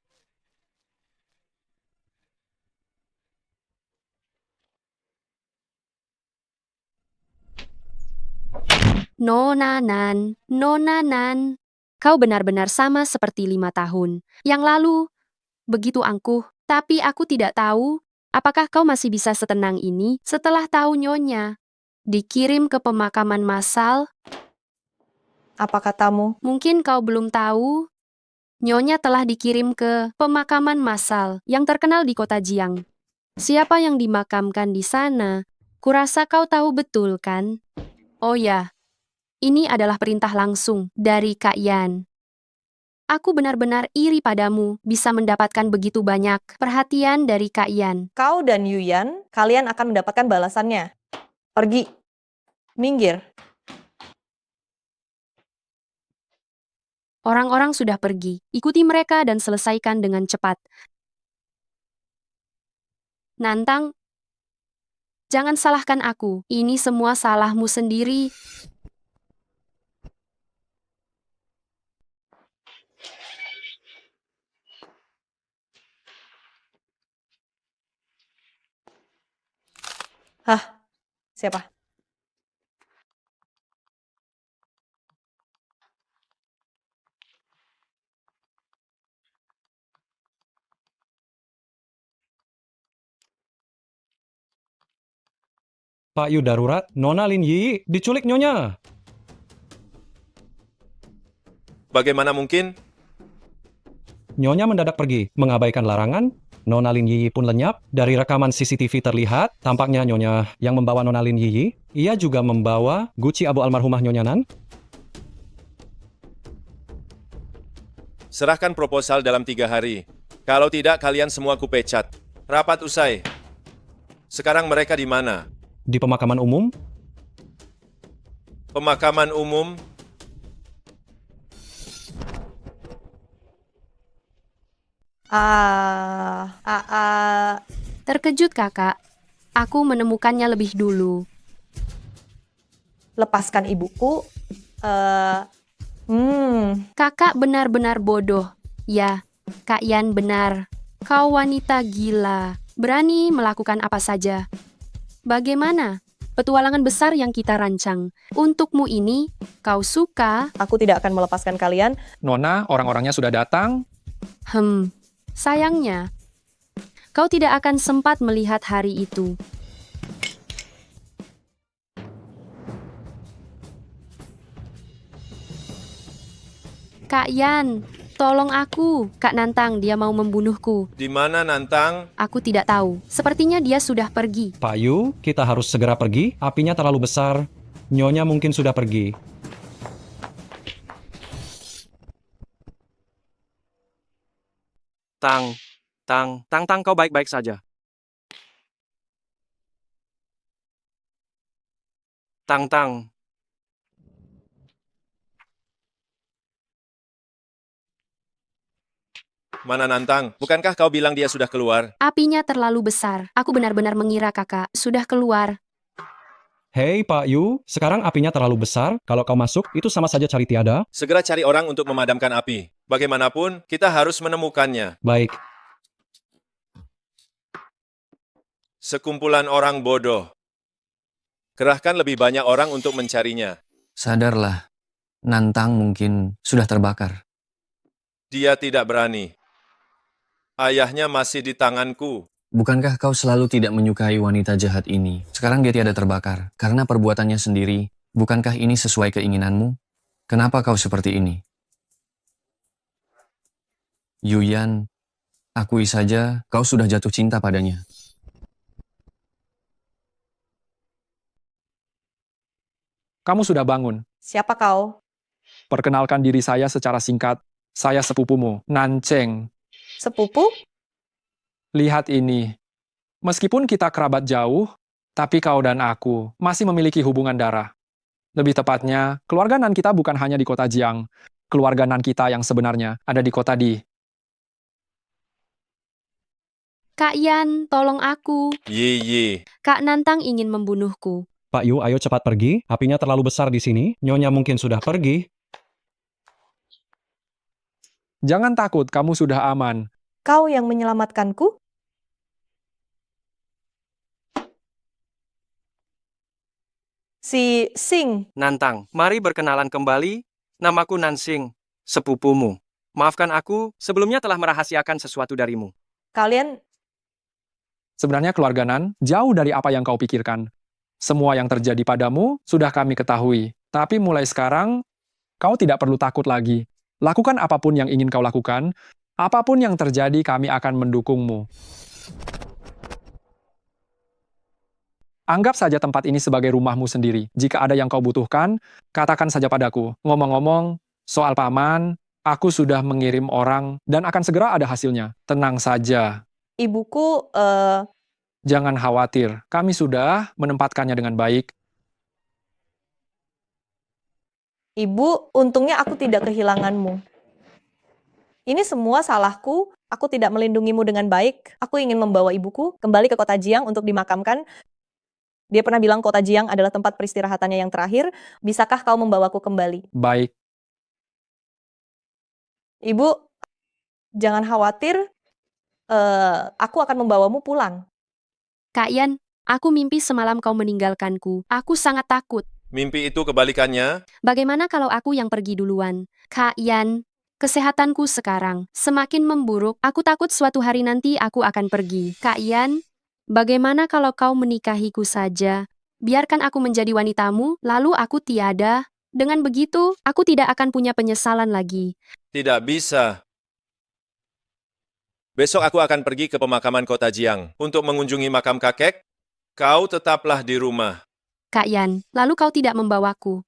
Nonanan, Nonanan. Kau benar-benar sama seperti 5 tahun yang lalu. Begitu angkuh, tapi aku tidak tahu apakah kau masih bisa setenang ini setelah tahu Nyonya dikirim ke pemakaman massal. Apa katamu? Mungkin kau belum tahu, Nyonya telah dikirim ke pemakaman massal yang terkenal di kota Jiang. Siapa yang dimakamkan di sana? Kurasa kau tahu betul kan? Oh ya, ini adalah perintah langsung dari Kak Yan. Aku benar-benar iri padamu bisa mendapatkan begitu banyak perhatian dari Kak Yan. Kau dan Yuyan, kalian akan mendapatkan balasannya. Pergi. Minggir. Orang-orang sudah pergi. Ikuti mereka dan selesaikan dengan cepat. Nantang, jangan salahkan aku. Ini semua salahmu sendiri. Hah? Siapa? Pak Yu darurat, Nona Lin Yi diculik Nyonya. Bagaimana mungkin? Nyonya mendadak pergi, mengabaikan larangan. Nona Lin Yi pun lenyap. Dari rekaman CCTV terlihat, tampaknya Nyonya yang membawa Nona Lin Yi. Ia juga membawa guci abu almarhumah Nyonya Nan. Serahkan proposal dalam 3 hari. Kalau tidak, kalian semua kupecat. Rapat usai. Sekarang mereka di mana? Di pemakaman umum. Pemakaman umum? Terkejut kakak. Aku menemukannya lebih dulu. Lepaskan ibuku. Kakak benar-benar bodoh. Ya, Kak Yan benar. Kau wanita gila. Berani melakukan apa saja. Bagaimana? Petualangan besar yang kita rancang. Untukmu ini, kau suka? Aku tidak akan melepaskan kalian. Nona, orang-orangnya sudah datang. Sayangnya, kau tidak akan sempat melihat hari itu. Kak Yan, tolong aku. Kak Nantang, dia mau membunuhku. Di mana Nantang? Aku tidak tahu. Sepertinya dia sudah pergi. Pak Yu, kita harus segera pergi. Apinya terlalu besar. Nyonya mungkin sudah pergi. Tang, kau baik-baik saja. Tang. Mana Nantang? Bukankah kau bilang dia sudah keluar? Apinya terlalu besar. Aku benar-benar mengira kakak sudah keluar. Hei Pak Yu, sekarang apinya terlalu besar. Kalau kau masuk, itu sama saja cari tiada. Segera cari orang untuk memadamkan api. Bagaimanapun, kita harus menemukannya. Baik. Sekumpulan orang bodoh. Kerahkan lebih banyak orang untuk mencarinya. Sadarlah, Nantang mungkin sudah terbakar. Dia tidak berani. Ayahnya masih di tanganku. Bukankah kau selalu tidak menyukai wanita jahat ini? Sekarang dia tiada terbakar karena perbuatannya sendiri. Bukankah ini sesuai keinginanmu? Kenapa kau seperti ini? Yuyan, akui saja kau sudah jatuh cinta padanya. Kamu sudah bangun. Siapa kau? Perkenalkan diri saya secara singkat. Saya sepupumu, Nanceng. Sepupu? Lihat ini. Meskipun kita kerabat jauh, tapi kau dan aku masih memiliki hubungan darah. Lebih tepatnya, keluarga Nan kita bukan hanya di kota Jiang. Keluarga Nan kita yang sebenarnya ada di kota Di. Kak Yan, tolong aku. Yi. Kak Nantang ingin membunuhku. Pak Yu, ayo cepat pergi. Apinya terlalu besar di sini. Nyonya mungkin sudah pergi. Jangan takut, kamu sudah aman. Kau yang menyelamatkanku? Si Sing. Nantang, mari berkenalan kembali. Namaku Nansing, sepupumu. Maafkan aku, sebelumnya telah merahasiakan sesuatu darimu. Kalian... Sebenarnya keluarga Nan jauh dari apa yang kau pikirkan. Semua yang terjadi padamu sudah kami ketahui. Tapi mulai sekarang, kau tidak perlu takut lagi. Lakukan apapun yang ingin kau lakukan. Apapun yang terjadi, kami akan mendukungmu. Anggap saja tempat ini sebagai rumahmu sendiri. Jika ada yang kau butuhkan, katakan saja padaku. Ngomong-ngomong, soal paman, aku sudah mengirim orang dan akan segera ada hasilnya. Tenang saja. Ibuku, Jangan khawatir, kami sudah menempatkannya dengan baik. Ibu, untungnya aku tidak kehilanganmu. Ini semua salahku, aku tidak melindungimu dengan baik. Aku ingin membawa ibuku kembali ke kota Jiang untuk dimakamkan. Dia pernah bilang kota Jiang adalah tempat peristirahatannya yang terakhir. Bisakah kau membawaku kembali? Baik. Ibu, jangan khawatir. Aku akan membawamu pulang. Kak Yan, aku mimpi semalam kau meninggalkanku. Aku sangat takut. Mimpi itu kebalikannya. Bagaimana kalau aku yang pergi duluan? Kak Yan, kesehatanku sekarang semakin memburuk. Aku takut suatu hari nanti aku akan pergi. Kak Yan, bagaimana kalau kau menikahiku saja? biarkan aku menjadi wanitamu, lalu aku tiada. Dengan begitu, aku tidak akan punya penyesalan lagi. Tidak bisa. Besok aku akan pergi ke pemakaman kota Jiang untuk mengunjungi makam kakek. Kau tetaplah di rumah. Kak Yan, lalu kau tidak membawaku.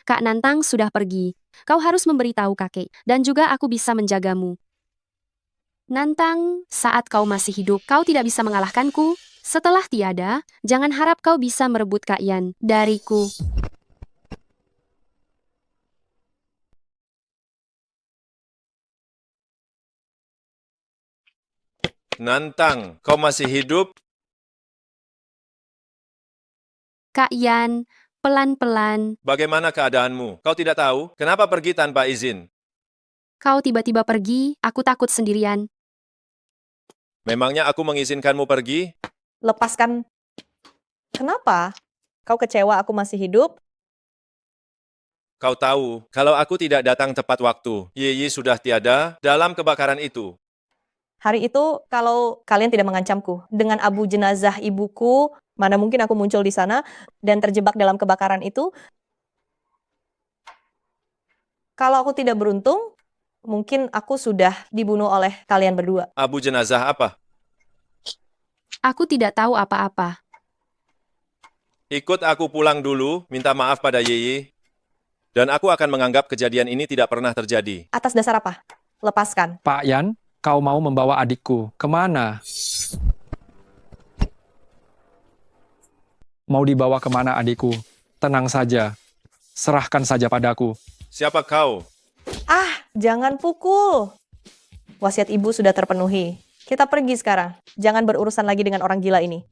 Kak Nantang sudah pergi. Kau harus memberitahu kakek, dan juga aku bisa menjagamu. Nantang, saat kau masih hidup, kau tidak bisa mengalahkanku. Setelah tiada, jangan harap kau bisa merebut Kak Yan dariku. Nantang, kau masih hidup? Kak Yan, pelan-pelan, Bagaimana keadaanmu? Kau tidak tahu? Kenapa pergi tanpa izin? kau tiba-tiba pergi, aku takut sendirian. Memangnya aku mengizinkanmu pergi? Lepaskan. Kenapa? Kau kecewa aku masih hidup? Kau tahu, kalau aku tidak datang tepat waktu, Yiyi sudah tiada dalam kebakaran itu. Hari itu, kalau kalian tidak mengancamku, dengan abu jenazah ibuku, mana mungkin aku muncul di sana dan terjebak dalam kebakaran itu. Kalau aku tidak beruntung, mungkin aku sudah dibunuh oleh kalian berdua. Abu jenazah apa? Aku tidak tahu apa-apa. Ikut aku pulang dulu, minta maaf pada Yiyi. Dan aku akan menganggap kejadian ini tidak pernah terjadi. Atas dasar apa? Lepaskan. Pak Yan, kau mau membawa adikku kemana? Mau dibawa kemana adikku? Tenang saja. Serahkan saja padaku. Siapa kau? Jangan pukul. Wasiat ibu sudah terpenuhi. Kita pergi sekarang. Jangan berurusan lagi dengan orang gila ini.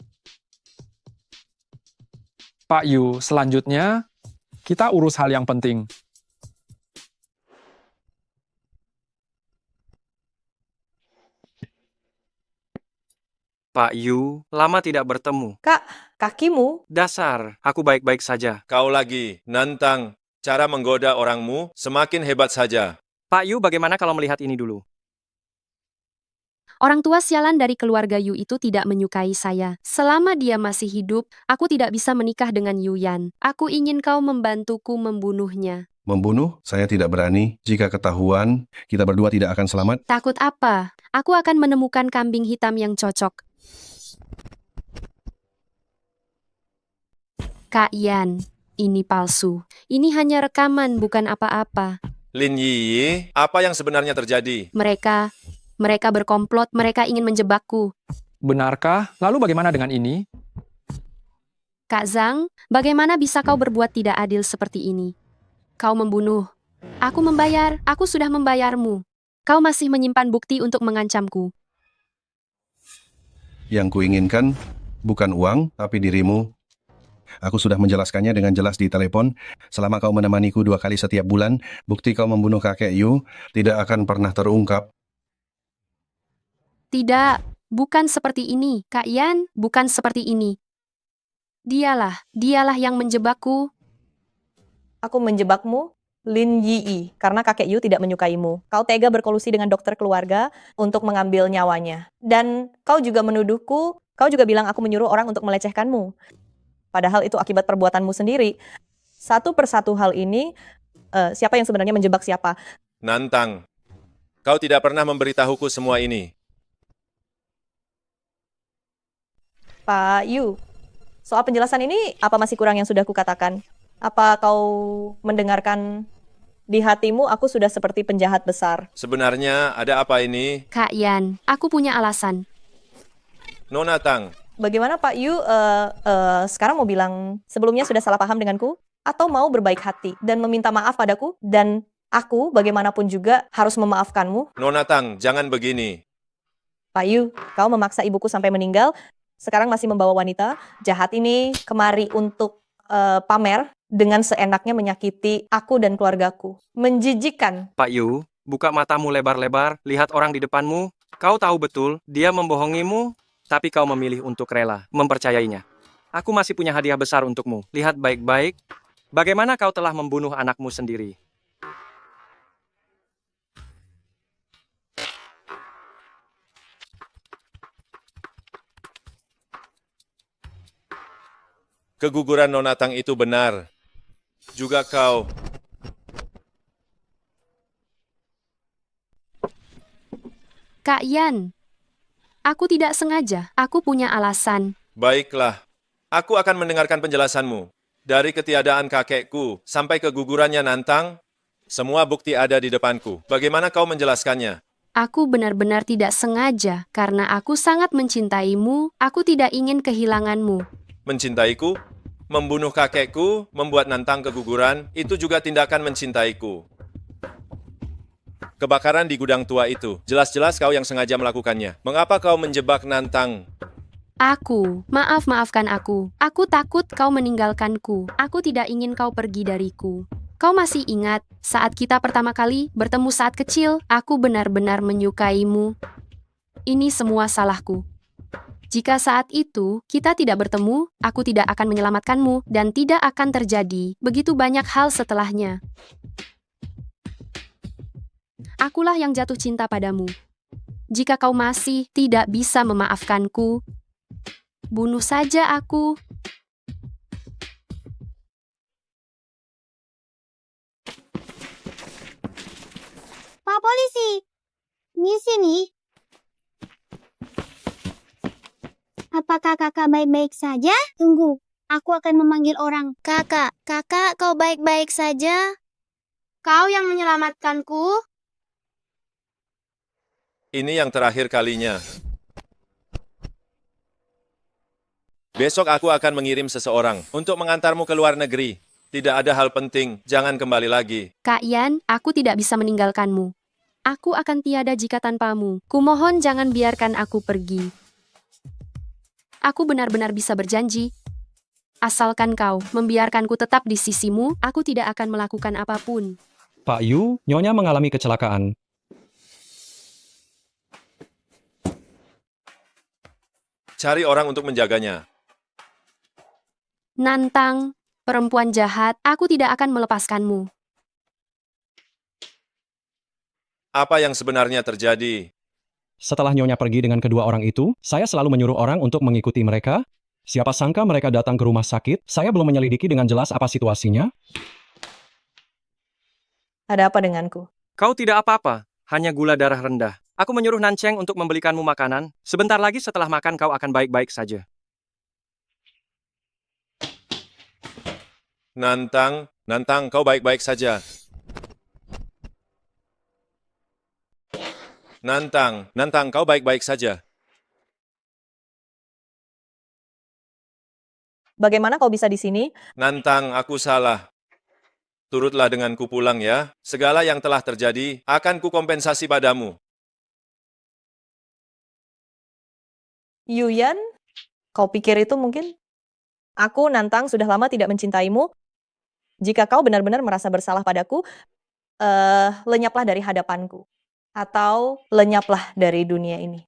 Pak Yu, selanjutnya kita urus hal yang penting. Pak Yu, lama tidak bertemu. Kak, kakimu? Dasar, aku baik-baik saja. Kau lagi, Nantang. Cara menggoda orangmu semakin hebat saja. Pak Yu, bagaimana kalau melihat ini dulu? Orang tua sialan dari keluarga Yu itu tidak menyukai saya. Selama dia masih hidup, aku tidak bisa menikah dengan Yu Yan. Aku ingin kau membantuku membunuhnya. Membunuh? Saya tidak berani. Jika ketahuan, kita berdua tidak akan selamat. Takut apa? Aku akan menemukan kambing hitam yang cocok. Kak Yan, ini palsu. Ini hanya rekaman, bukan apa-apa. Lin Yiyi, apa yang sebenarnya terjadi? Mereka berkomplot, mereka ingin menjebakku. Benarkah? Lalu bagaimana dengan ini? Kak Zhang, bagaimana bisa kau berbuat tidak adil seperti ini? Kau membunuh. Aku membayar, aku sudah membayarmu. Kau masih menyimpan bukti untuk mengancamku. Yang kuinginkan bukan uang, tapi dirimu. Aku sudah menjelaskannya dengan jelas di telepon. Selama kau menemaniku 2 kali setiap bulan, bukti kau membunuh kakek Yu tidak akan pernah terungkap. Tidak, bukan seperti ini. Kak Yan, bukan seperti ini. Dialah yang menjebakku. Aku menjebakmu, Lin Yi, karena kakek Yu tidak menyukaimu. Kau tega berkolusi dengan dokter keluarga untuk mengambil nyawanya. Dan kau juga menuduhku, kau juga bilang aku menyuruh orang untuk melecehkanmu. Padahal itu akibat perbuatanmu sendiri. Satu persatu hal ini, siapa yang sebenarnya menjebak siapa? Nantang, kau tidak pernah memberitahuku semua ini. Pak Yu, soal penjelasan ini, apa masih kurang yang sudah kukatakan? Apa kau mendengarkan di hatimu aku sudah seperti penjahat besar? Sebenarnya ada apa ini? Kak Yan, aku punya alasan. Nona Tang, Bagaimana Pak Yu sekarang mau bilang sebelumnya sudah salah paham denganku? Atau mau berbaik hati dan meminta maaf padaku? Dan aku bagaimanapun juga harus memaafkanmu? Nona Tang, jangan begini. Pak Yu, kau memaksa ibuku sampai meninggal, sekarang masih membawa wanita jahat ini kemari untuk pamer dengan seenaknya menyakiti aku dan keluargaku. Menjijikan. Pak Yu, buka matamu lebar-lebar, lihat orang di depanmu. Kau tahu betul, dia membohongimu, tapi kau memilih untuk rela mempercayainya. Aku masih punya hadiah besar untukmu. Lihat baik-baik, bagaimana kau telah membunuh anakmu sendiri. Keguguran Nona Tang itu benar. Juga kau. Kak Yan, aku tidak sengaja. Aku punya alasan. Baiklah, aku akan mendengarkan penjelasanmu. Dari ketiadaan kakekku sampai kegugurannya Nantang, semua bukti ada di depanku. Bagaimana kau menjelaskannya? Aku benar-benar tidak sengaja karena aku sangat mencintaimu. Aku tidak ingin kehilanganmu. Mencintaiku? Membunuh kakekku, membuat Nantang keguguran, itu juga tindakan mencintaiku. Kebakaran di gudang tua itu, jelas-jelas kau yang sengaja melakukannya. Mengapa kau menjebak Nantang? Maafkan aku. Aku takut kau meninggalkanku. Aku tidak ingin kau pergi dariku. Kau masih ingat saat kita pertama kali bertemu saat kecil? Aku benar-benar menyukaimu. Ini semua salahku. Jika saat itu kita tidak bertemu, aku tidak akan menyelamatkanmu dan tidak akan terjadi begitu banyak hal setelahnya. Akulah yang jatuh cinta padamu. Jika kau masih tidak bisa memaafkanku, bunuh saja aku. Pak polisi, di sini. Apakah kakak baik-baik saja? Tunggu, aku akan memanggil orang. Kakak, kau baik-baik saja? Kau yang menyelamatkanku? Ini yang terakhir kalinya. Besok aku akan mengirim seseorang untuk mengantarmu ke luar negeri. Tidak ada hal penting, jangan kembali lagi. Kak Yan, aku tidak bisa meninggalkanmu. Aku akan tiada jika tanpamu. Kumohon jangan biarkan aku pergi. Aku benar-benar bisa berjanji. Asalkan kau membiarkanku tetap di sisimu, aku tidak akan melakukan apapun. Pak Yu, Nyonya mengalami kecelakaan. Cari orang untuk menjaganya. Nantang, perempuan jahat, aku tidak akan melepaskanmu. Apa yang sebenarnya terjadi? Setelah Nyonya pergi dengan kedua orang itu, saya selalu menyuruh orang untuk mengikuti mereka. Siapa sangka mereka datang ke rumah sakit, saya belum menyelidiki dengan jelas apa situasinya. Ada apa denganku? Kau tidak apa-apa, hanya gula darah rendah. Aku menyuruh Nancheng untuk membelikanmu makanan. Sebentar lagi setelah makan kau akan baik-baik saja. Nantang, kau baik-baik saja. Nantang, kau baik-baik saja. Bagaimana kau bisa di sini? Nantang, aku salah. Turutlah denganku pulang ya. Segala yang telah terjadi akan kukompensasi padamu. Yuyan, kau pikir itu mungkin? Aku, Nantang, sudah lama tidak mencintaimu. Jika kau benar-benar merasa bersalah padaku, lenyaplah dari hadapanku. Atau lenyaplah dari dunia ini.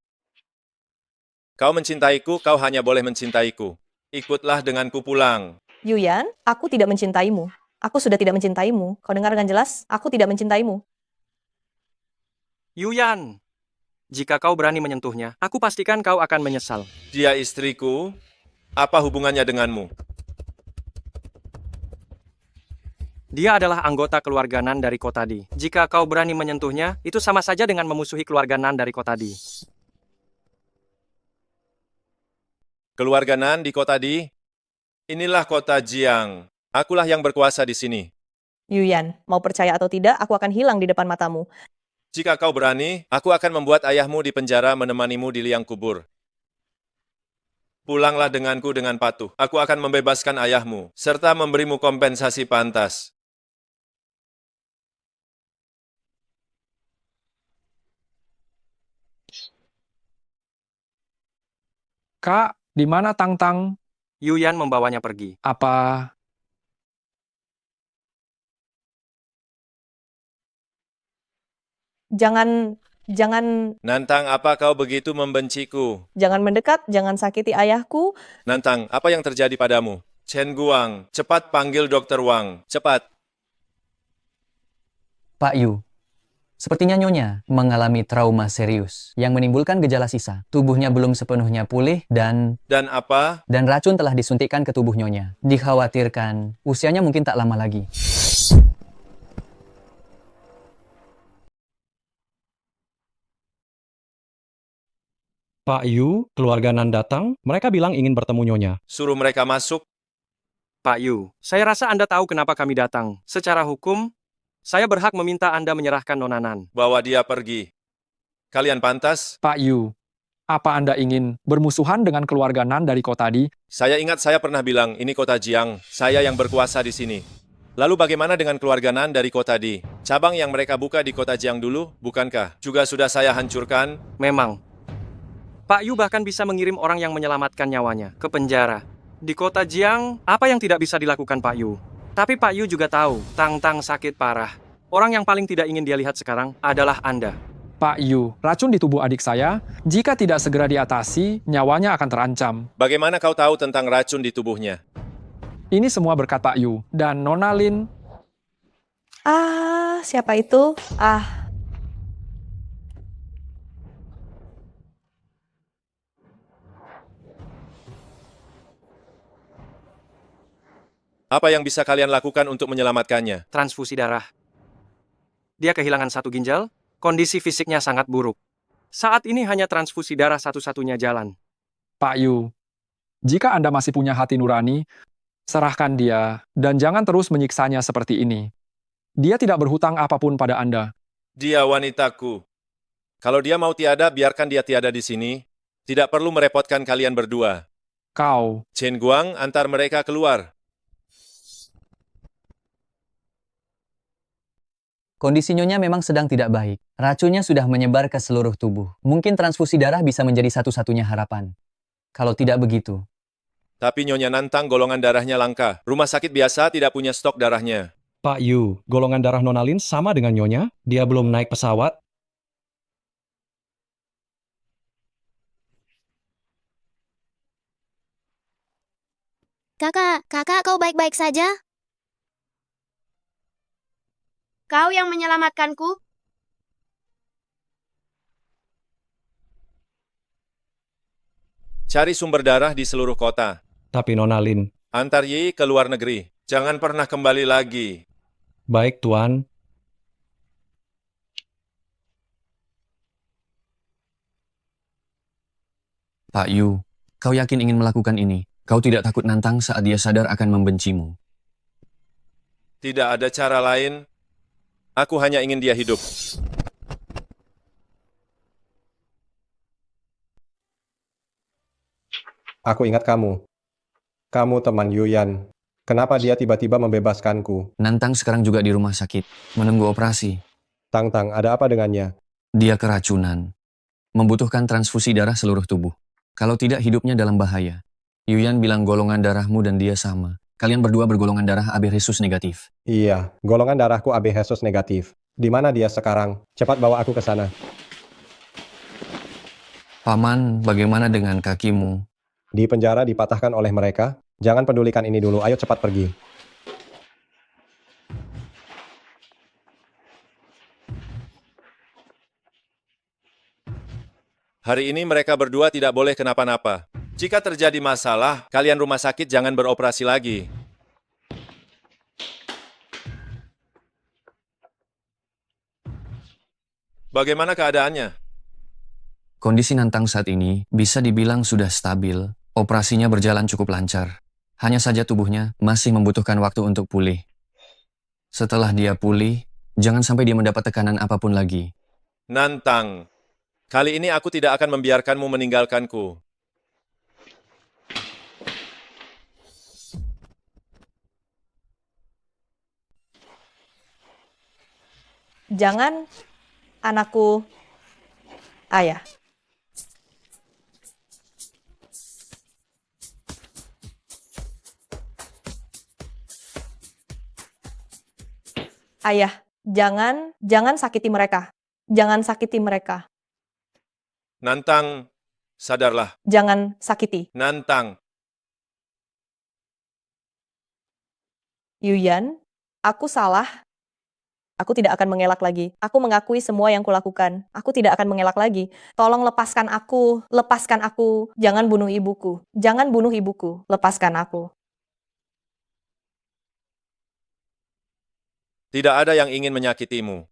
Kau mencintaiku, kau hanya boleh mencintaiku. Ikutlah denganku pulang. Yuyan, aku tidak mencintaimu. Aku sudah tidak mencintaimu. Kau dengar dengan jelas? Aku tidak mencintaimu. Yuyan, jika kau berani menyentuhnya, aku pastikan kau akan menyesal. Dia istriku. Apa hubungannya denganmu? Dia adalah anggota keluarga Nan dari Kotadi. Jika kau berani menyentuhnya, itu sama saja dengan memusuhi keluarga Nan dari Kotadi. Keluarga Nan di Kotadi? Inilah kota Jiang. Akulah yang berkuasa di sini. Yuyan, mau percaya atau tidak, aku akan hilang di depan matamu. Jika kau berani, aku akan membuat ayahmu di penjara menemanimu di liang kubur. Pulanglah denganku dengan patuh. Aku akan membebaskan ayahmu, serta memberimu kompensasi pantas. Kak, di mana Tang-Tang? Yuyan membawanya pergi. Apa Jangan Nantang, apa kau begitu membenciku? jangan mendekat, jangan sakiti ayahku. Nantang, apa yang terjadi padamu? Chen Guang, cepat panggil Dokter Wang. Cepat. Pak Yu, Sepertinya Nyonya mengalami trauma serius yang menimbulkan gejala sisa. Tubuhnya belum sepenuhnya pulih dan Dan apa? racun telah disuntikkan ke tubuh Nyonya. Dikhawatirkan usianya mungkin tak lama lagi. Pak Yu, keluarga Nan datang, mereka bilang ingin bertemu Nyonya. Suruh mereka masuk. Pak Yu, saya rasa Anda tahu kenapa kami datang. Secara hukum, saya berhak meminta Anda menyerahkan Nona Nan. Bawa dia pergi. Kalian pantas? Pak Yu, apa Anda ingin bermusuhan dengan keluarga Nan dari kota di? Saya ingat saya pernah bilang, ini kota Jiang, saya yang berkuasa di sini. Lalu bagaimana dengan keluarga Nan dari kota di? Cabang yang mereka buka di kota Jiang dulu, bukankah? Juga sudah saya hancurkan? Memang. Pak Yu bahkan bisa mengirim orang yang menyelamatkan nyawanya ke penjara. Di kota Jiang, apa yang tidak bisa dilakukan Pak Yu? Tapi Pak Yu juga tahu, Tang Tang sakit parah. Orang yang paling tidak ingin dia lihat sekarang adalah Anda. Pak Yu, racun di tubuh adik saya, jika tidak segera diatasi, nyawanya akan terancam. Bagaimana kau tahu tentang racun di tubuhnya? Ini semua berkat Pak Yu. Dan Nona Lin, Siapa itu? Apa yang bisa kalian lakukan untuk menyelamatkannya? Transfusi darah. Dia kehilangan satu ginjal, kondisi fisiknya sangat buruk. Saat ini hanya transfusi darah satu-satunya jalan. Pak Yu, jika Anda masih punya hati nurani, serahkan dia dan jangan terus menyiksanya seperti ini. Dia tidak berhutang apapun pada Anda. Dia wanitaku. Kalau dia mau tiada, biarkan dia tiada di sini. Tidak perlu merepotkan kalian berdua. Kau, Chen Guang, antar mereka keluar. Kondisi Nyonya memang sedang tidak baik. Racunnya sudah menyebar ke seluruh tubuh. Mungkin transfusi darah bisa menjadi satu-satunya harapan. Kalau tidak begitu, Tapi Nyonya Nantang golongan darahnya langka. Rumah sakit biasa tidak punya stok darahnya. Pak Yu, golongan darah Nona Lin sama dengan Nyonya. Dia belum naik pesawat. Kakak kau baik-baik saja? Kau yang menyelamatkanku? Cari sumber darah di seluruh kota. Tapi Nona Lin, Antar Yi ke luar negeri. Jangan pernah kembali lagi. baik Tuan. Pak Yu, kau yakin ingin melakukan ini? Kau tidak takut Nantang saat dia sadar akan membencimu? Tidak ada cara lain. Aku hanya ingin dia hidup. Aku ingat kamu. Kamu teman Yuyan. Kenapa dia tiba-tiba membebaskanku? Nantang sekarang juga di rumah sakit, menunggu operasi. Tang, ada apa dengannya? Dia keracunan. Membutuhkan transfusi darah seluruh tubuh. Kalau tidak, hidupnya dalam bahaya. Yuyan bilang golongan darahmu dan dia sama. Kalian berdua bergolongan darah AB Rhesus negatif. Iya, golongan darahku AB Rhesus negatif. Di mana dia sekarang? Cepat bawa aku ke sana. Paman, bagaimana dengan kakimu? Di penjara dipatahkan oleh mereka. Jangan pedulikan ini dulu, ayo cepat pergi. Hari ini mereka berdua tidak boleh kenapa-napa. Jika terjadi masalah, kalian rumah sakit jangan beroperasi lagi. Bagaimana keadaannya? Kondisi Nantang saat ini bisa dibilang sudah stabil. Operasinya berjalan cukup lancar. Hanya saja tubuhnya masih membutuhkan waktu untuk pulih. Setelah dia pulih, jangan sampai dia mendapat tekanan apapun lagi. Nantang, kali ini aku tidak akan membiarkanmu meninggalkanku. Jangan, anakku. Ayah. Ayah, jangan sakiti mereka. Jangan sakiti mereka. Nantang, sadarlah. Jangan sakiti. Nantang, Yuyan, aku salah. Aku tidak akan mengelak lagi. Aku mengakui semua yang kulakukan. Aku tidak akan mengelak lagi. Tolong lepaskan aku. Lepaskan aku. Jangan bunuh ibuku. Jangan bunuh ibuku. Lepaskan aku. Tidak ada yang ingin menyakitimu.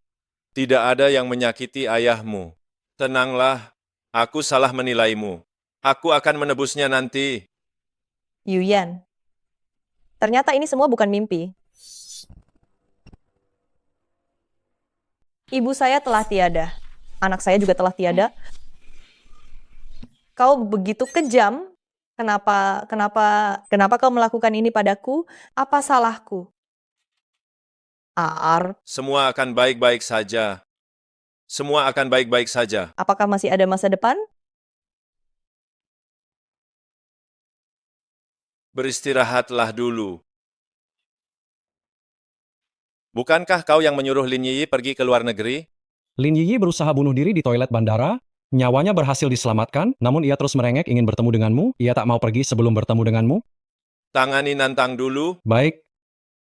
Tidak ada yang menyakiti ayahmu. Tenanglah, aku salah menilaimu. Aku akan menebusnya nanti. Yuyan. Ternyata ini semua bukan mimpi. Ibu saya telah tiada. Anak saya juga telah tiada. Kau begitu kejam. Kenapa kau melakukan ini padaku? Apa salahku? Ar, Semua akan baik-baik saja. Semua akan baik-baik saja. apakah masih ada masa depan? Beristirahatlah dulu. Bukankah kau yang menyuruh Lin Yiyi pergi ke luar negeri? Lin Yiyi berusaha bunuh diri di toilet bandara. Nyawanya berhasil diselamatkan, namun ia terus merengek ingin bertemu denganmu. Ia tak mau pergi sebelum bertemu denganmu. Tangani Nantang dulu. Baik,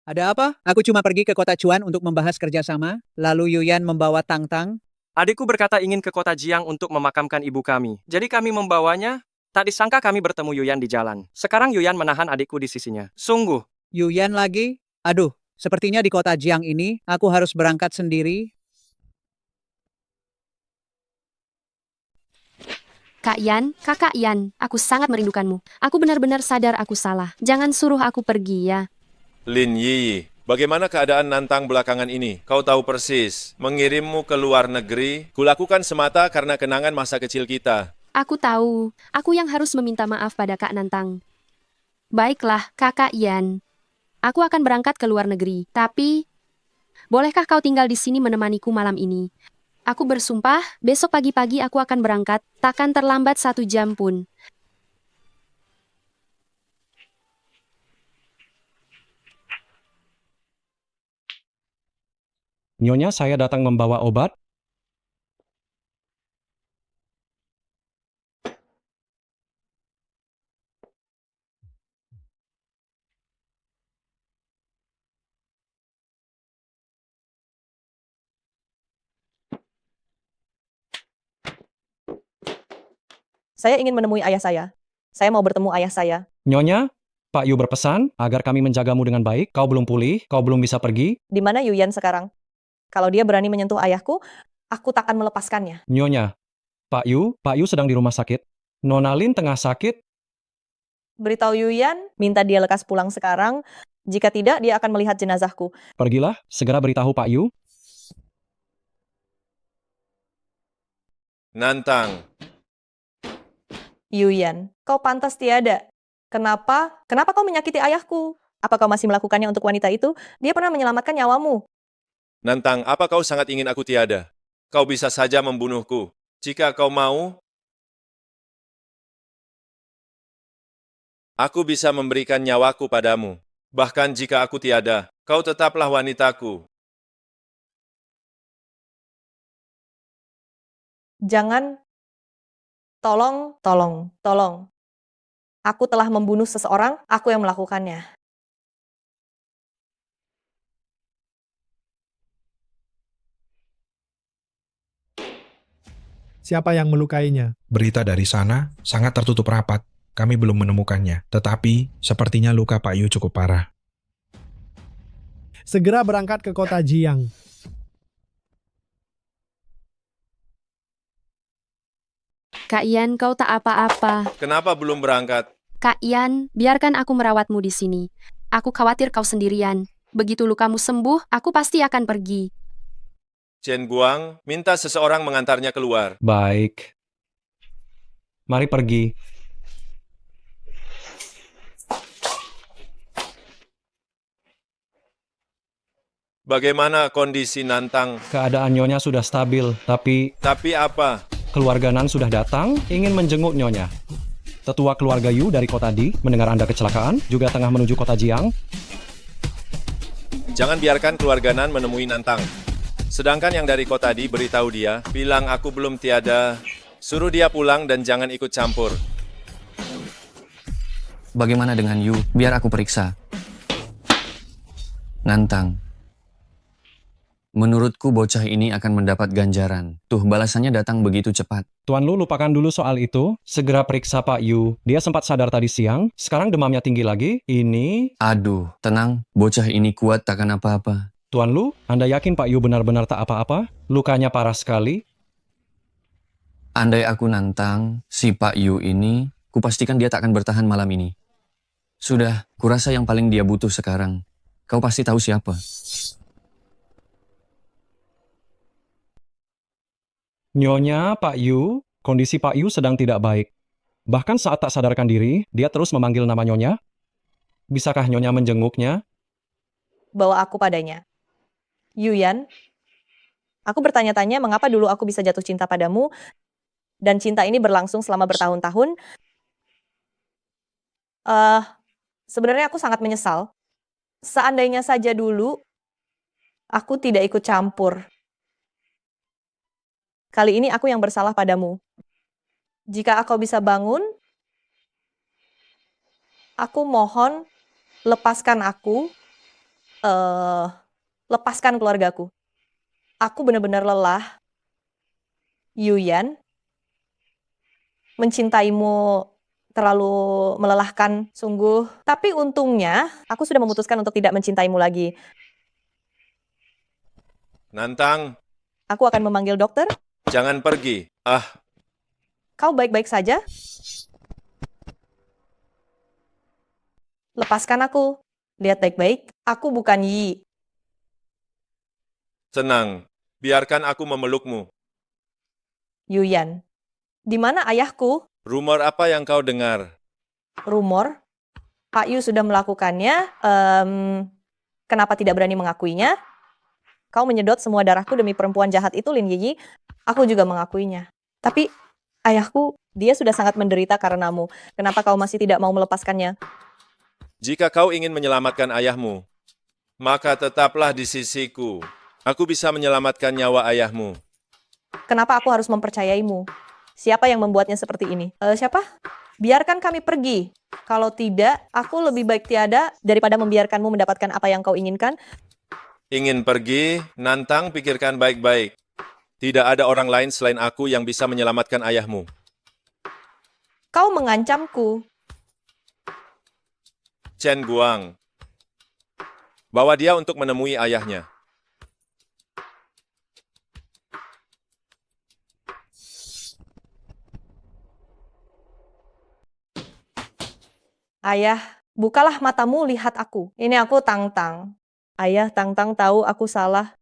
Ada apa? Aku cuma pergi ke kota Chuan untuk membahas kerjasama. Lalu Yuyan membawa Tang-Tang. Adikku berkata ingin ke kota Jiang untuk memakamkan ibu kami. Jadi kami membawanya. Tak disangka kami bertemu Yuyan di jalan. Sekarang Yuyan menahan adikku di sisinya. Sungguh. Yuyan lagi? Aduh, sepertinya di kota Jiang ini, aku harus berangkat sendiri. Kak Yan, Kakak Yan, aku sangat merindukanmu. Aku benar-benar sadar aku salah. Jangan suruh aku pergi ya. Lin Yiyi, bagaimana keadaan Nantang belakangan ini? Kau tahu persis, mengirimmu ke luar negeri, kulakukan semata karena kenangan masa kecil kita. Aku tahu, aku yang harus meminta maaf pada Kak Nantang. Baiklah, Kakak Yan. Aku akan berangkat ke luar negeri, tapi bolehkah kau tinggal di sini menemaniku malam ini? Aku bersumpah, besok pagi-pagi aku akan berangkat, takkan terlambat 1 jam pun. Nyonya saya datang membawa obat. Saya ingin menemui ayah saya. Saya mau bertemu ayah saya. Nyonya, Pak Yu berpesan agar kami menjagamu dengan baik. Kau belum pulih, kau belum bisa pergi. Di mana Yuyan sekarang? Kalau dia berani menyentuh ayahku, aku takkan melepaskannya. Nyonya, Pak Yu sedang di rumah sakit. Nona Lin tengah sakit. Beritahu Yuyan, minta dia lekas pulang sekarang. Jika tidak, dia akan melihat jenazahku. Pergilah, segera beritahu Pak Yu. Nantang, Yuyan, kau pantas tiada. Kenapa? Kenapa kau menyakiti ayahku? Apa kau masih melakukannya untuk wanita itu? Dia pernah menyelamatkan nyawamu. Nantang, apa kau sangat ingin aku tiada? Kau bisa saja membunuhku. Jika kau mau, aku bisa memberikan nyawaku padamu. Bahkan jika aku tiada, kau tetaplah wanitaku. Jangan, tolong. Aku telah membunuh seseorang, aku yang melakukannya. Siapa yang melukainya? Berita dari sana sangat tertutup rapat. Kami belum menemukannya, tetapi sepertinya luka Pak Yu cukup parah. Segera berangkat ke kota Jiang. Kak Yan, kau tak apa-apa. Kenapa belum berangkat? Kak Yan, biarkan aku merawatmu di sini. Aku khawatir kau sendirian. Begitu lukamu sembuh, aku pasti akan pergi. Chen Guang, minta seseorang mengantarnya keluar. Baik. Mari pergi. Bagaimana kondisi Nantang? Keadaan Nyonya sudah stabil, tapi Tapi apa? keluarga Nan sudah datang, ingin menjenguk Nyonya. Tetua keluarga Yu dari kota Di mendengar Anda kecelakaan, juga tengah menuju kota Jiang. Jangan biarkan keluarga Nan menemui Nantang. Sedangkan yang dari kota Di beritahu dia, bilang aku belum tiada. Suruh dia pulang dan jangan ikut campur. Bagaimana dengan Yu? Biar aku periksa. Nantang. Menurutku bocah ini akan mendapat ganjaran. Tuh, balasannya datang begitu cepat. Tuan Lu lupakan dulu soal itu. Segera periksa Pak Yu. Dia sempat sadar tadi siang, sekarang demamnya tinggi lagi. Ini... Aduh, tenang. Bocah ini kuat takkan apa-apa. Tuan Lu, Anda yakin Pak Yu benar-benar tak apa-apa? Lukanya parah sekali. Andai aku nantang si Pak Yu ini, kupastikan dia tak akan bertahan malam ini. Sudah, kurasa yang paling dia butuh sekarang. Kau pasti tahu siapa. Nyonya, Pak Yu, kondisi Pak Yu sedang tidak baik. Bahkan saat tak sadarkan diri, dia terus memanggil nama Nyonya. Bisakah Nyonya menjenguknya? Bawa aku padanya. Yuyan, aku bertanya-tanya mengapa dulu aku bisa jatuh cinta padamu, dan cinta ini berlangsung selama bertahun-tahun. Sebenarnya aku sangat menyesal. Seandainya saja dulu, aku tidak ikut campur. Kali ini aku yang bersalah padamu. Jika kau bisa bangun, aku mohon lepaskan aku, lepaskan keluargaku. Aku benar-benar lelah, Yuyan. Mencintaimu terlalu melelahkan, sungguh. Tapi untungnya, aku sudah memutuskan untuk tidak mencintaimu lagi. Nantang, Aku akan memanggil dokter. jangan pergi. Kau baik-baik saja? Lepaskan aku. Lihat baik-baik. Aku bukan Yi. Tenang, biarkan aku memelukmu. Yuyan. Di mana ayahku? Rumor apa yang kau dengar? Rumor. Pak Yu sudah melakukannya. Kenapa tidak berani mengakuinya? Kau menyedot semua darahku demi perempuan jahat itu, Lin Yiyi. Aku juga mengakuinya. Tapi ayahku, dia sudah sangat menderita karenamu. Kenapa kau masih tidak mau melepaskannya? Jika kau ingin menyelamatkan ayahmu, maka tetaplah di sisiku. Aku bisa menyelamatkan nyawa ayahmu. Kenapa aku harus mempercayaimu? Siapa yang membuatnya seperti ini? Siapa? Biarkan kami pergi. Kalau tidak, aku lebih baik tiada daripada membiarkanmu mendapatkan apa yang kau inginkan. Ingin pergi, Nantang, pikirkan baik-baik. Tidak ada orang lain selain aku yang bisa menyelamatkan ayahmu. Kau mengancamku. Chen Guang, bawa dia untuk menemui ayahnya. Ayah, bukalah matamu, lihat aku. Ini aku Tang-Tang. Ayah, Tang-Tang tahu aku salah.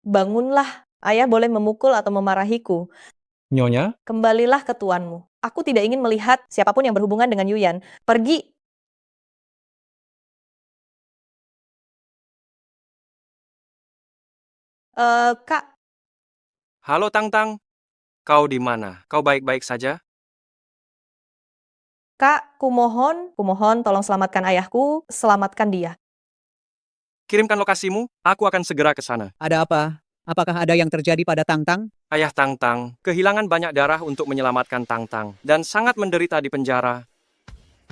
Bangunlah. Ayah boleh memukul atau memarahiku. Nyonya, Kembalilah ke tuanmu. Aku tidak ingin melihat siapapun yang berhubungan dengan Yuyan. Pergi. Kak, Halo Tang-Tang, kau di mana? Kau baik-baik saja? Kak, kumohon tolong selamatkan ayahku, selamatkan dia. Kirimkan lokasimu, aku akan segera ke sana. Ada apa? Apakah ada yang terjadi pada Tang-Tang? Ayah Tang-Tang kehilangan banyak darah untuk menyelamatkan Tang-Tang dan sangat menderita di penjara.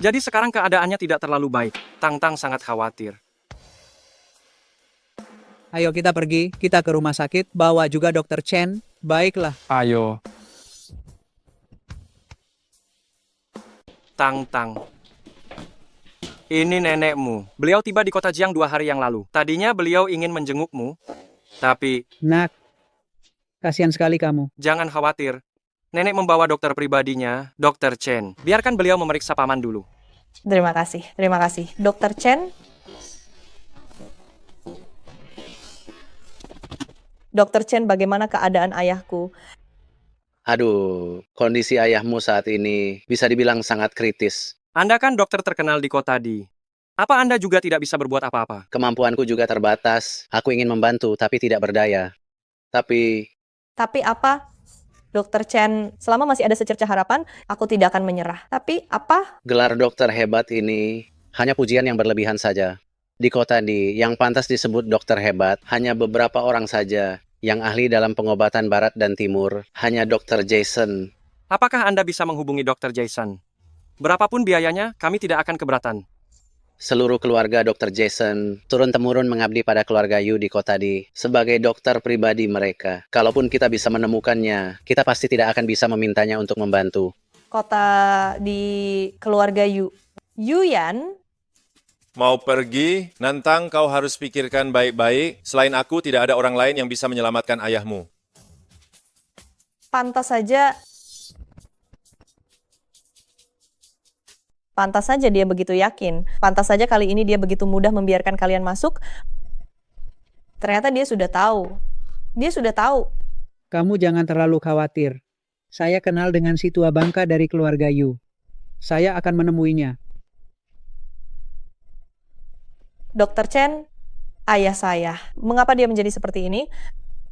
Jadi sekarang keadaannya tidak terlalu baik. Tang-Tang sangat khawatir. Ayo kita pergi, kita ke rumah sakit, bawa juga dokter Chen. Baiklah. Ayo. Tang-Tang. Ini nenekmu. Beliau tiba di kota Jiang 2 hari yang lalu. Tadinya beliau ingin menjengukmu, tapi... Nak, kasihan sekali kamu. Jangan khawatir. Nenek membawa dokter pribadinya, Dokter Chen. Biarkan beliau memeriksa paman dulu. Terima kasih, terima kasih. Dokter Chen. Dokter Chen, bagaimana keadaan ayahku? Aduh, kondisi ayahmu saat ini bisa dibilang sangat kritis. Anda kan dokter terkenal di kota di. Apa Anda juga tidak bisa berbuat apa-apa? Kemampuanku juga terbatas. Aku ingin membantu, tapi tidak berdaya. Tapi apa? Dokter Chen, selama masih ada secercah harapan, aku tidak akan menyerah. Tapi apa? gelar dokter hebat ini hanya pujian yang berlebihan saja. Di kota di yang pantas disebut dokter hebat, hanya beberapa orang saja yang ahli dalam pengobatan barat dan timur, hanya Dokter Jason. Apakah Anda bisa menghubungi Dokter Jason? Berapapun biayanya, kami tidak akan keberatan. seluruh keluarga Dr. Jason turun-temurun mengabdi pada keluarga Yu di kota di sebagai dokter pribadi mereka. Kalaupun kita bisa menemukannya, kita pasti tidak akan bisa memintanya untuk membantu. Kota di keluarga Yu. Yuyan, Mau pergi, Nantang kau harus pikirkan baik-baik. Selain aku, tidak ada orang lain yang bisa menyelamatkan ayahmu. pantas saja dia begitu yakin. Pantas saja kali ini dia begitu mudah membiarkan kalian masuk. Ternyata dia sudah tahu. Dia sudah tahu. Kamu jangan terlalu khawatir. Saya kenal dengan si tua bangka dari keluarga Yu. Saya akan menemuinya. Dr. Chen, ayah saya. Mengapa dia menjadi seperti ini?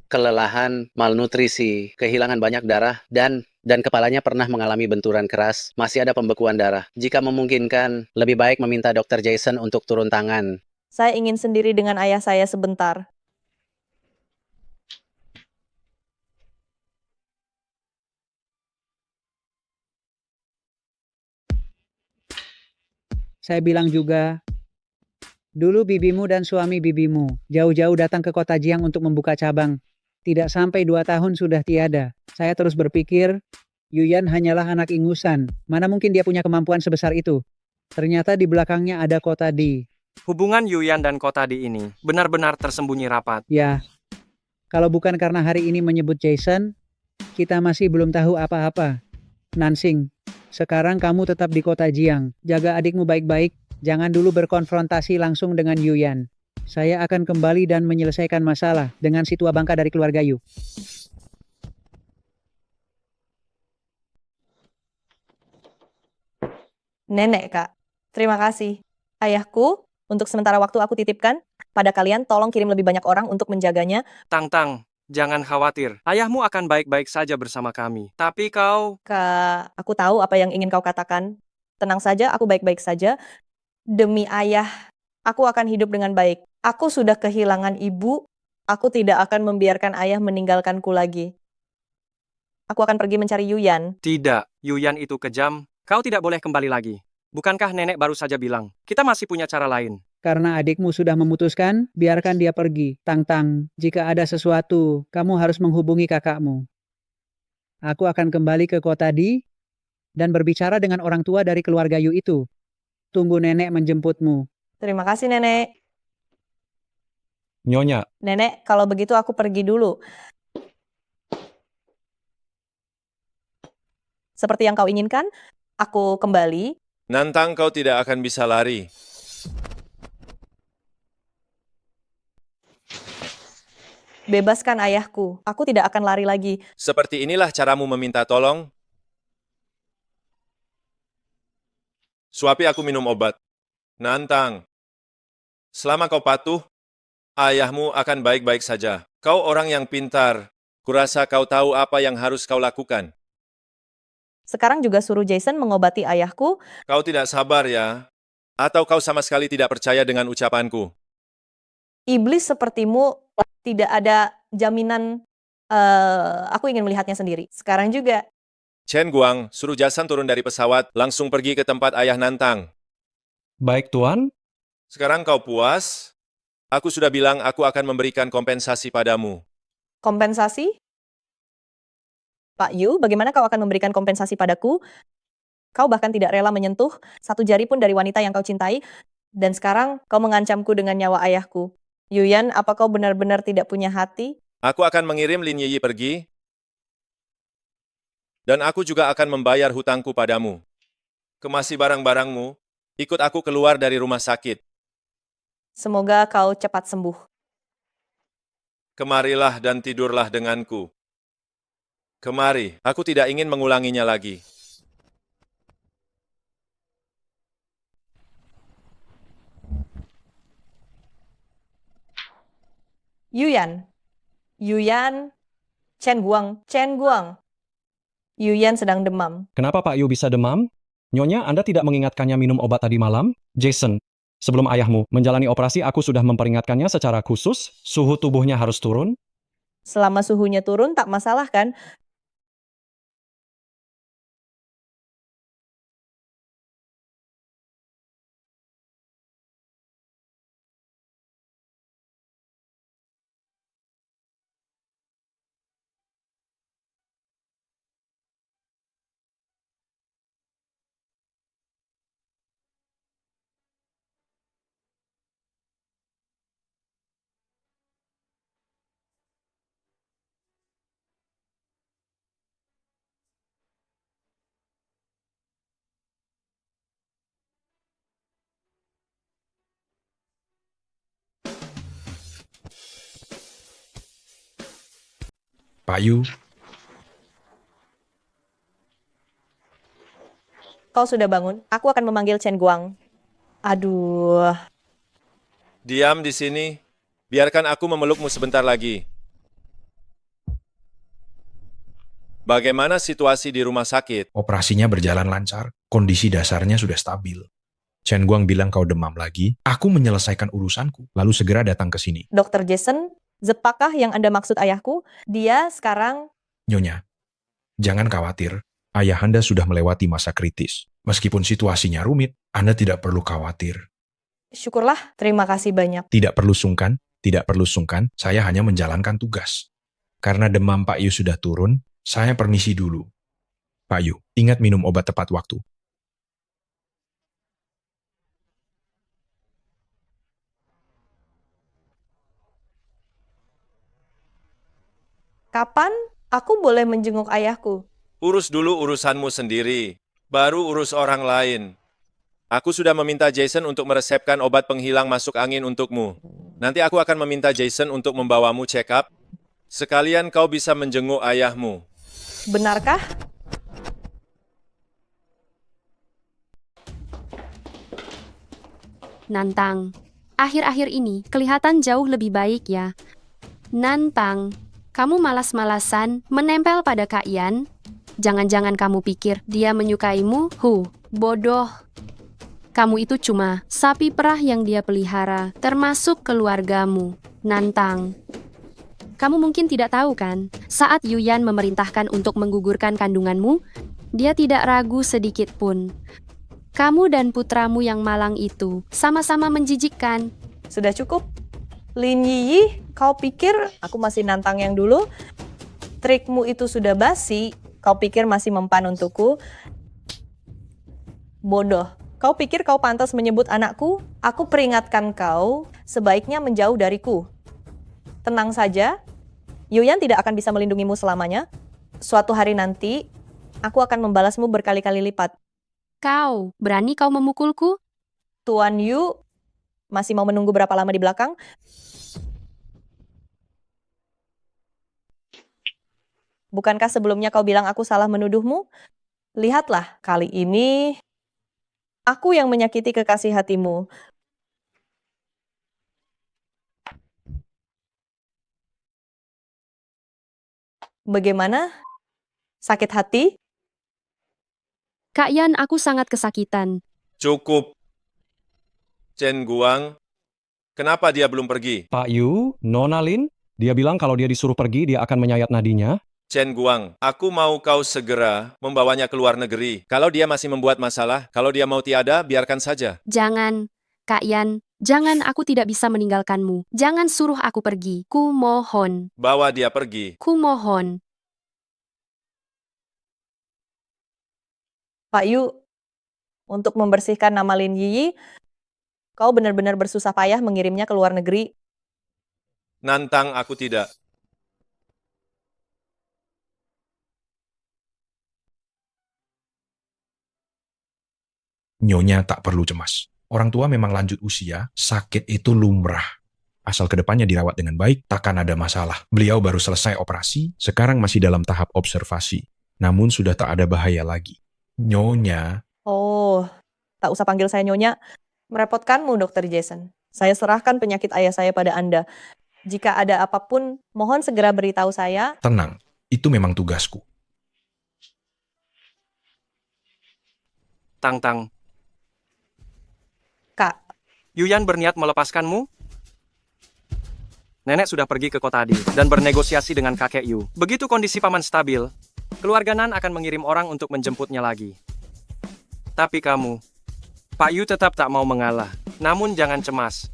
Kelelahan, malnutrisi, kehilangan banyak darah, dan kepalanya pernah mengalami benturan keras. Masih ada pembekuan darah. Jika memungkinkan, lebih baik meminta Dr. Jason untuk turun tangan. Saya ingin sendiri dengan ayah saya sebentar. Saya bilang juga, dulu bibimu dan suami bibimu jauh-jauh datang ke kota Jiang untuk membuka cabang. Tidak sampai 2 tahun sudah tiada. Saya terus berpikir, Yuyan hanyalah anak ingusan. Mana mungkin dia punya kemampuan sebesar itu. Ternyata di belakangnya ada kota di. Hubungan Yuyan dan kota di ini benar-benar tersembunyi rapat. Ya, kalau bukan karena hari ini menyebut Jason, kita masih belum tahu apa-apa. Nansing, sekarang kamu tetap di kota Jiang. Jaga adikmu baik-baik. Jangan dulu berkonfrontasi langsung dengan Yuyan. Saya akan kembali dan menyelesaikan masalah dengan si tua bangka dari keluarga Yu. Nenek, Kak. Terima kasih. Ayahku, untuk sementara waktu aku titipkan pada kalian, tolong kirim lebih banyak orang untuk menjaganya. Tang, jangan khawatir. Ayahmu akan baik-baik saja bersama kami. Tapi kau... Kak, aku tahu apa yang ingin kau katakan. Tenang saja, aku baik-baik saja. Demi ayah, aku akan hidup dengan baik. Aku sudah kehilangan ibu. Aku tidak akan membiarkan ayah meninggalkanku lagi. Aku akan pergi mencari Yuyan. Tidak, Yuyan itu kejam. Kau tidak boleh kembali lagi. Bukankah nenek baru saja bilang, kita masih punya cara lain. Karena adikmu sudah memutuskan, biarkan dia pergi. Tang, jika ada sesuatu, kamu harus menghubungi kakakmu. Aku akan kembali ke kota di dan berbicara dengan orang tua dari keluarga Yu itu. Tunggu nenek menjemputmu. Terima kasih, Nenek. Nyonya, Nenek, kalau begitu aku pergi dulu. Seperti yang kau inginkan, aku kembali. Nantang kau tidak akan bisa lari. Bebaskan ayahku. Aku tidak akan lari lagi. Seperti inilah caramu meminta tolong? Suapi aku minum obat. Nantang, selama kau patuh, ayahmu akan baik-baik saja. Kau orang yang pintar. Kurasa kau tahu apa yang harus kau lakukan. Sekarang juga suruh Jason mengobati ayahku. Kau tidak sabar ya? Atau kau sama sekali tidak percaya dengan ucapanku? Iblis sepertimu tidak ada jaminan. Aku ingin melihatnya sendiri. Sekarang juga. Chen Guang, suruh Jason turun dari pesawat, langsung pergi ke tempat ayah Nantang. baik Tuan. Sekarang kau puas? Aku sudah bilang aku akan memberikan kompensasi padamu. Kompensasi? Pak Yu, bagaimana kau akan memberikan kompensasi padaku? Kau bahkan tidak rela menyentuh satu jari pun dari wanita yang kau cintai, dan sekarang kau mengancamku dengan nyawa ayahku. Yuyan, apa kau benar-benar tidak punya hati? Aku akan mengirim Lin Yiyi pergi, dan aku juga akan membayar hutangku padamu. Kemasi barang-barangmu, ikut aku keluar dari rumah sakit. Semoga kau cepat sembuh. Kemarilah dan tidurlah denganku. Kemari, aku tidak ingin mengulanginya lagi. Yuyan. Chen Guang. Yuyan sedang demam. Kenapa Pak Yu bisa demam? Nyonya, Anda tidak mengingatkannya minum obat tadi malam? Jason, sebelum ayahmu menjalani operasi, aku sudah memperingatkannya secara khusus, suhu tubuhnya harus turun. Selama suhunya turun, tak masalah kan? Pak Yu, Kau sudah bangun? Aku akan memanggil Chen Guang. Aduh, Diam di sini. Biarkan aku memelukmu sebentar lagi. Bagaimana situasi di rumah sakit? operasinya berjalan lancar, kondisi dasarnya sudah stabil. Chen Guang bilang kau demam lagi, aku menyelesaikan urusanku, lalu segera datang ke sini. Dr. Jason, Zepakah yang Anda maksud ayahku? Dia sekarang... Nyonya, jangan khawatir, ayah Anda sudah melewati masa kritis. Meskipun situasinya rumit, Anda tidak perlu khawatir. Syukurlah, terima kasih banyak. Tidak perlu sungkan, saya hanya menjalankan tugas. Karena demam Pak Yu sudah turun, saya permisi dulu. Pak Yu, ingat minum obat tepat waktu. Kapan aku boleh menjenguk ayahku? Urus dulu urusanmu sendiri, baru urus orang lain. Aku sudah meminta Jason untuk meresepkan obat penghilang masuk angin untukmu. Nanti aku akan meminta Jason untuk membawamu check up. Sekalian kau bisa menjenguk ayahmu. Benarkah? Nantang, akhir-akhir ini kelihatan jauh lebih baik ya. Nantang, kamu malas-malasan menempel pada Kak Yan? Jangan-jangan kamu pikir dia menyukaimu? Bodoh. Kamu itu cuma sapi perah yang dia pelihara, termasuk keluargamu. Nantang. Kamu mungkin tidak tahu kan, saat Yuyan memerintahkan untuk menggugurkan kandunganmu, dia tidak ragu sedikit pun. Kamu dan putramu yang malang itu sama-sama menjijikkan. Sudah cukup. Lin Yiyi, kau pikir aku masih nantang yang dulu? Trikmu itu sudah basi, kau pikir masih mempan untukku? Bodoh. Kau pikir kau pantas menyebut anakku? Aku peringatkan kau, sebaiknya menjauh dariku. Tenang saja, Yuyan tidak akan bisa melindungimu selamanya. Suatu hari nanti, aku akan membalasmu berkali-kali lipat. Berani kau memukulku? Tuan Yu, masih mau menunggu berapa lama di belakang? Bukankah sebelumnya kau bilang aku salah menuduhmu? Lihatlah, kali ini aku yang menyakiti kekasih hatimu. Bagaimana? Sakit hati? Kak Yan, aku sangat kesakitan. Cukup. Chen Guang, kenapa dia belum pergi? Pak Yu, Nona Lin, dia bilang kalau dia disuruh pergi, dia akan menyayat nadinya. Chen Guang, aku mau kau segera membawanya ke luar negeri. Kalau dia masih membuat masalah, kalau dia mau tiada, biarkan saja. Jangan, Kak Yan, jangan, aku tidak bisa meninggalkanmu. Jangan suruh aku pergi. Ku mohon. Bawa dia pergi. Ku mohon. Pak Yu, untuk membersihkan nama Lin Yiyi, kau benar-benar bersusah payah mengirimnya ke luar negeri. Nantang aku tidak. Nyonya tak perlu cemas. Orang tua memang lanjut usia, sakit itu lumrah. Asal kedepannya dirawat dengan baik, takkan ada masalah. Beliau baru selesai operasi, sekarang masih dalam tahap observasi. Namun sudah tak ada bahaya lagi. Nyonya, Oh, tak usah panggil saya Nyonya. Merepotkanmu, Dr. Jason. Saya serahkan penyakit ayah saya pada Anda. Jika ada apapun, mohon segera beritahu saya. tenang. Itu memang tugasku. Tang. Kak. Yuyan berniat melepaskanmu? Nenek sudah pergi ke kota Adi dan bernegosiasi dengan kakek Yu. Begitu kondisi paman stabil, keluarga Nan akan mengirim orang untuk menjemputnya lagi. Tapi kamu, Pak Yu tetap tak mau mengalah. Namun jangan cemas.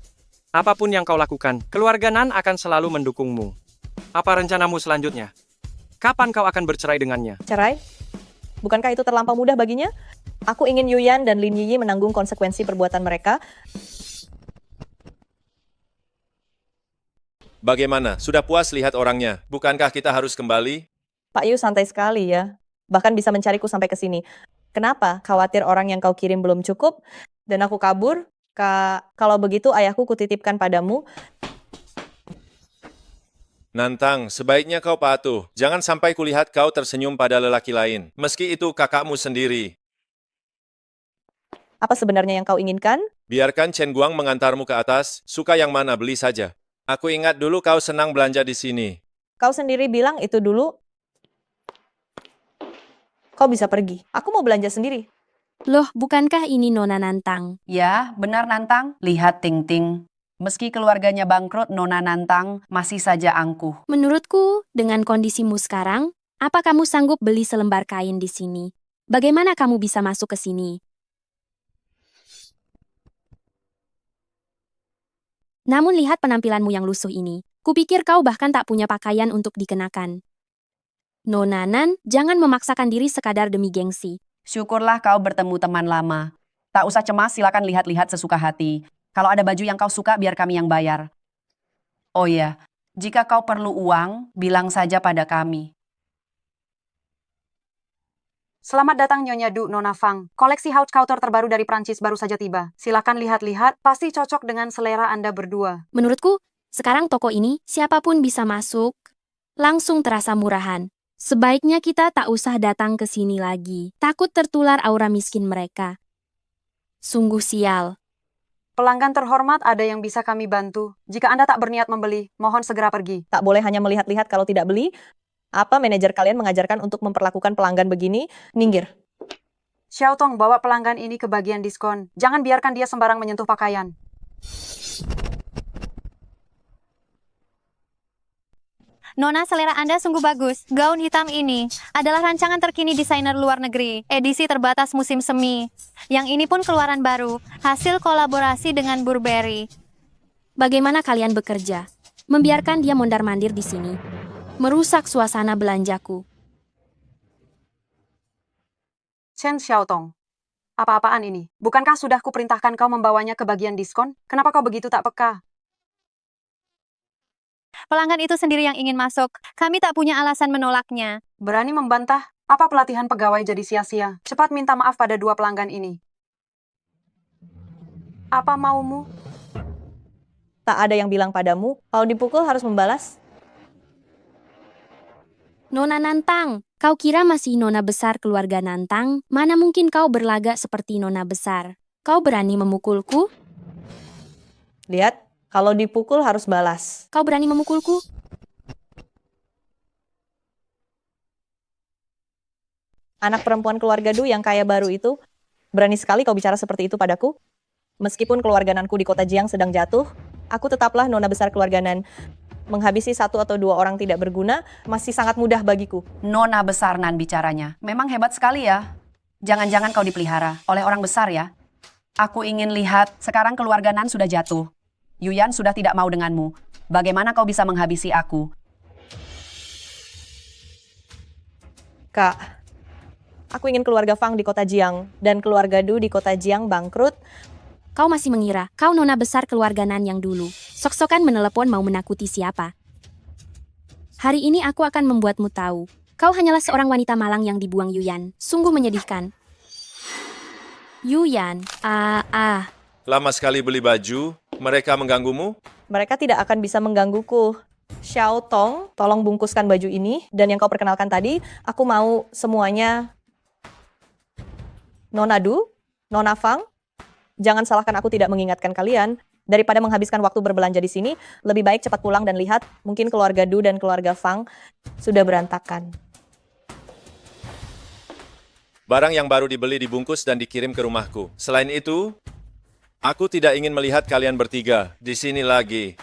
Apapun yang kau lakukan, keluarga Nan akan selalu mendukungmu. Apa rencanamu selanjutnya? Kapan kau akan bercerai dengannya? Cerai? Bukankah itu terlampau mudah baginya? Aku ingin Yuyan dan Lin Yiyi menanggung konsekuensi perbuatan mereka. Bagaimana? Sudah puas lihat orangnya? Bukankah kita harus kembali? Pak Yu santai sekali ya. Bahkan bisa mencariku sampai ke sini. Kenapa? Khawatir orang yang kau kirim belum cukup? Dan aku kabur? Kalau begitu ayahku kutitipkan padamu. Nantang, sebaiknya kau patuh. Jangan sampai kulihat kau tersenyum pada lelaki lain, meski itu kakakmu sendiri. Apa sebenarnya yang kau inginkan? Biarkan Chen Guang mengantarmu ke atas, suka yang mana beli saja. Aku ingat dulu kau senang belanja di sini. Kau sendiri bilang itu dulu. Kau bisa pergi. Aku mau belanja sendiri. Loh, bukankah ini Nona Nantang? Ya, benar Nantang. Lihat Ting Ting. Meski keluarganya bangkrut, Nona Nantang masih saja angkuh. Menurutku, dengan kondisimu sekarang, apa kamu sanggup beli selembar kain di sini? Bagaimana kamu bisa masuk ke sini? Namun lihat penampilanmu yang lusuh ini. Kupikir kau bahkan tak punya pakaian untuk dikenakan. Nona Nan, jangan memaksakan diri sekadar demi gengsi. Syukurlah kau bertemu teman lama. Tak usah cemas, silakan lihat-lihat sesuka hati. Kalau ada baju yang kau suka, biar kami yang bayar. Oh iya, jika kau perlu uang, bilang saja pada kami. Selamat datang Nyonya Du Nona Fang. Koleksi Haute Couture terbaru dari Prancis baru saja tiba. Silakan lihat-lihat, pasti cocok dengan selera Anda berdua. Menurutku, sekarang toko ini siapapun bisa masuk. Langsung terasa murahan. Sebaiknya kita tak usah datang ke sini lagi. Takut tertular aura miskin mereka. Sungguh sial. Pelanggan terhormat, ada yang bisa kami bantu. Jika Anda tak berniat membeli, mohon segera pergi. Tak boleh hanya melihat-lihat kalau tidak beli. Apa manajer kalian mengajarkan untuk memperlakukan pelanggan begini? Minggir. Xiao Tong, bawa pelanggan ini ke bagian diskon. Jangan biarkan dia sembarang menyentuh pakaian. Nona, selera Anda sungguh bagus. Gaun hitam ini adalah rancangan terkini desainer luar negeri, edisi terbatas musim semi. Yang ini pun keluaran baru, hasil kolaborasi dengan Burberry. Bagaimana kalian bekerja? Membiarkan dia mondar-mandir di sini. Merusak suasana belanjaku. Chen Xiaotong, apa-apaan ini? Bukankah sudah kuperintahkan kau membawanya ke bagian diskon? Kenapa kau begitu tak peka? Pelanggan itu sendiri yang ingin masuk. Kami tak punya alasan menolaknya. Berani membantah? Apa pelatihan pegawai jadi sia-sia? Cepat minta maaf pada dua pelanggan ini. Apa maumu? Tak ada yang bilang padamu, kalau dipukul harus membalas. Nona Nantang, kau kira masih nona besar keluarga Nantang? Mana mungkin kau berlagak seperti nona besar? Kau berani memukulku? Lihat, kalau dipukul harus balas. Kau berani memukulku? Anak perempuan keluarga Du yang kaya baru itu, berani sekali kau bicara seperti itu padaku. Meskipun keluarga Nanku di kota Jiang sedang jatuh, aku tetaplah nona besar keluarga Nan. Menghabisi 1 atau 2 orang tidak berguna masih sangat mudah bagiku. Nona besar Nan bicaranya. Memang hebat sekali ya. Jangan-jangan kau dipelihara oleh orang besar ya. Aku ingin lihat, sekarang keluarga Nan sudah jatuh. Yuyan sudah tidak mau denganmu. Bagaimana kau bisa menghabisi aku? Kak, aku ingin keluarga Fang di kota Jiang dan keluarga Du di kota Jiang bangkrut. Kau masih mengira kau nona besar keluarga Nan yang dulu. Sok-sokan menelepon mau menakuti siapa. Hari ini aku akan membuatmu tahu. Kau hanyalah seorang wanita malang yang dibuang Yuyan. Sungguh menyedihkan. Yuyan, Lama sekali beli baju, mereka mengganggumu? Mereka tidak akan bisa menggangguku. Xiao Tong, tolong bungkuskan baju ini. Dan yang kau perkenalkan tadi, aku mau semuanya. Nona Du, Nona Fang, jangan salahkan aku tidak mengingatkan kalian. Daripada menghabiskan waktu berbelanja di sini, lebih baik cepat pulang dan lihat, mungkin keluarga Du dan keluarga Fang sudah berantakan. Barang yang baru dibeli dibungkus dan dikirim ke rumahku. Selain itu, aku tidak ingin melihat kalian bertiga di sini lagi.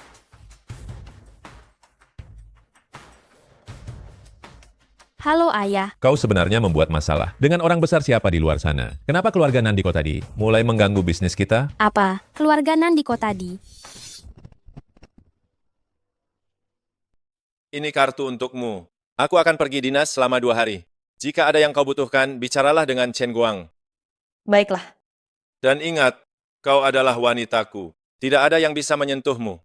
halo ayah. Kau sebenarnya membuat masalah. Dengan orang besar siapa di luar sana? Kenapa keluarga Nan di kota di mulai mengganggu bisnis kita? Apa? Keluarga Nan di kota di. Ini kartu untukmu. Aku akan pergi dinas selama 2 hari. Jika ada yang kau butuhkan, bicaralah dengan Chen Guang. Baiklah. Dan ingat, kau adalah wanitaku. Tidak ada yang bisa menyentuhmu.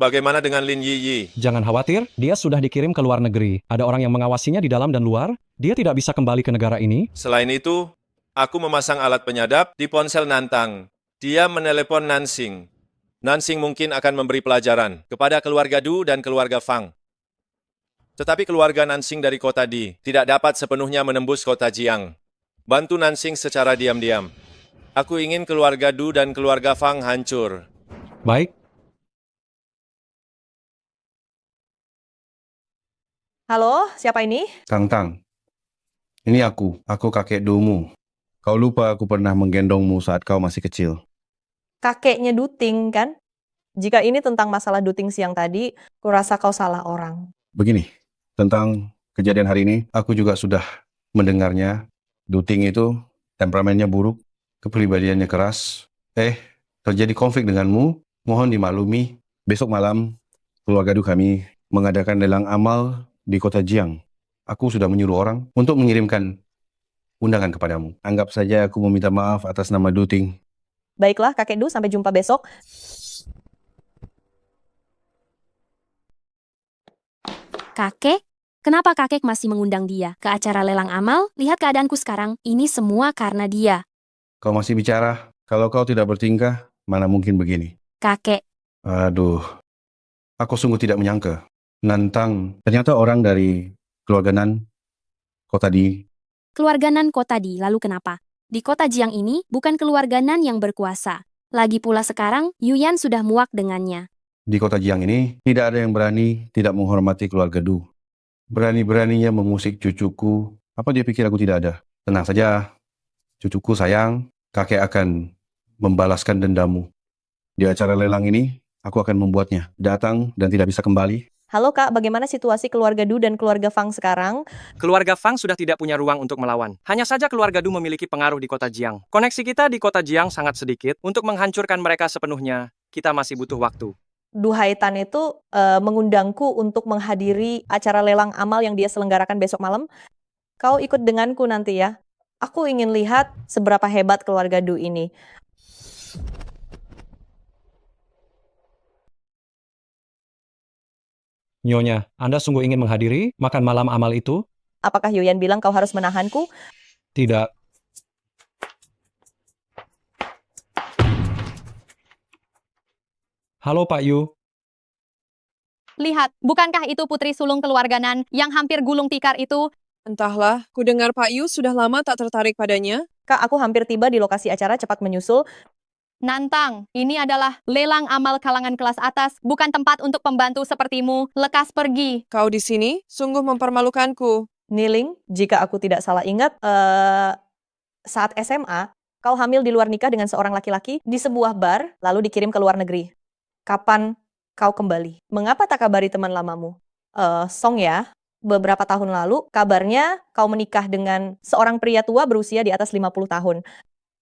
Bagaimana dengan Lin Yiyi? Jangan khawatir, dia sudah dikirim ke luar negeri. Ada orang yang mengawasinya di dalam dan luar. Dia tidak bisa kembali ke negara ini. Selain itu, aku memasang alat penyadap di ponsel Nantang. Dia menelepon Nansing. Nansing mungkin akan memberi pelajaran kepada keluarga Du dan keluarga Fang. Tetapi keluarga Nansing dari kota Di tidak dapat sepenuhnya menembus kota Jiang. Bantu Nansing secara diam-diam. Aku ingin keluarga Du dan keluarga Fang hancur. Baik, Halo, siapa ini? Tang, ini aku kakek Dumu. Kau lupa aku pernah menggendongmu saat kau masih kecil. Kakeknya Duting, kan? Jika ini tentang masalah Duting siang tadi, kurasa kau salah orang. Begini, tentang kejadian hari ini, aku juga sudah mendengarnya. Duting itu temperamennya buruk, kepribadiannya keras. Terjadi konflik denganmu, mohon dimaklumi. Besok malam, keluarga Du kami mengadakan lelang amal di kota Jiang. Aku sudah menyuruh orang untuk mengirimkan undangan kepadamu. Anggap saja aku meminta maaf atas nama Duting. Baiklah, kakek Du, sampai jumpa besok. Kakek? Kenapa kakek masih mengundang dia ke acara lelang amal? Lihat keadaanku sekarang, ini semua karena dia. Kau masih bicara? Kalau kau tidak bertingkah, mana mungkin begini? Kakek, Aduh, aku sungguh tidak menyangka. Nantang, ternyata orang dari keluarga Nan, kota Di. keluarga Nan kota Di, lalu kenapa? Di kota Jiang ini, bukan keluarga Nan yang berkuasa. Lagi pula sekarang, Yuyan sudah muak dengannya. Di kota Jiang ini, tidak ada yang berani tidak menghormati keluarga Du. Berani-beraninya mengusik cucuku. Apa dia pikir aku tidak ada? Tenang saja, cucuku sayang, kakek akan membalaskan dendammu. Di acara lelang ini, aku akan membuatnya datang dan tidak bisa kembali. Halo Kak, bagaimana situasi keluarga Du dan keluarga Fang sekarang? Keluarga Fang sudah tidak punya ruang untuk melawan. Hanya saja keluarga Du memiliki pengaruh di kota Jiang. Koneksi kita di kota Jiang sangat sedikit. Untuk menghancurkan mereka sepenuhnya, kita masih butuh waktu. Du Haitan itu mengundangku untuk menghadiri acara lelang amal yang dia selenggarakan besok malam. Kau ikut denganku nanti ya. Aku ingin lihat seberapa hebat keluarga Du ini. Nyonya, Anda sungguh ingin menghadiri makan malam amal itu? Apakah Yuyan bilang kau harus menahanku? Tidak. Halo Pak Yu. Lihat, bukankah itu putri sulung keluarga Nan yang hampir gulung tikar itu? Entahlah, ku dengar Pak Yu sudah lama tak tertarik padanya. Kak, aku hampir tiba di lokasi acara, cepat menyusul. Nantang, ini adalah lelang amal kalangan kelas atas, bukan tempat untuk pembantu sepertimu. Lekas pergi. Kau di sini sungguh mempermalukanku. Niling, jika aku tidak salah ingat, saat SMA, kau hamil di luar nikah dengan seorang laki-laki di sebuah bar, lalu dikirim ke luar negeri. Kapan kau kembali? Mengapa tak kabari teman lamamu? Song ya, beberapa tahun lalu, kabarnya kau menikah dengan seorang pria tua berusia di atas 50 tahun.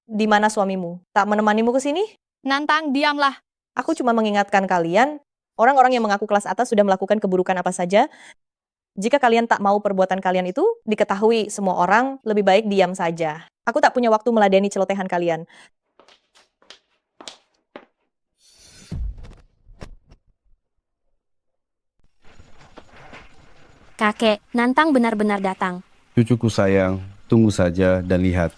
Di mana suamimu? Tak menemanimu ke sini? Nantang, diamlah. Aku cuma mengingatkan kalian, orang-orang yang mengaku kelas atas sudah melakukan keburukan apa saja. Jika kalian tak mau perbuatan kalian itu diketahui semua orang, lebih baik diam saja. Aku tak punya waktu meladeni celotehan kalian. kakek, Nantang benar-benar datang. Cucuku sayang, tunggu saja dan lihat.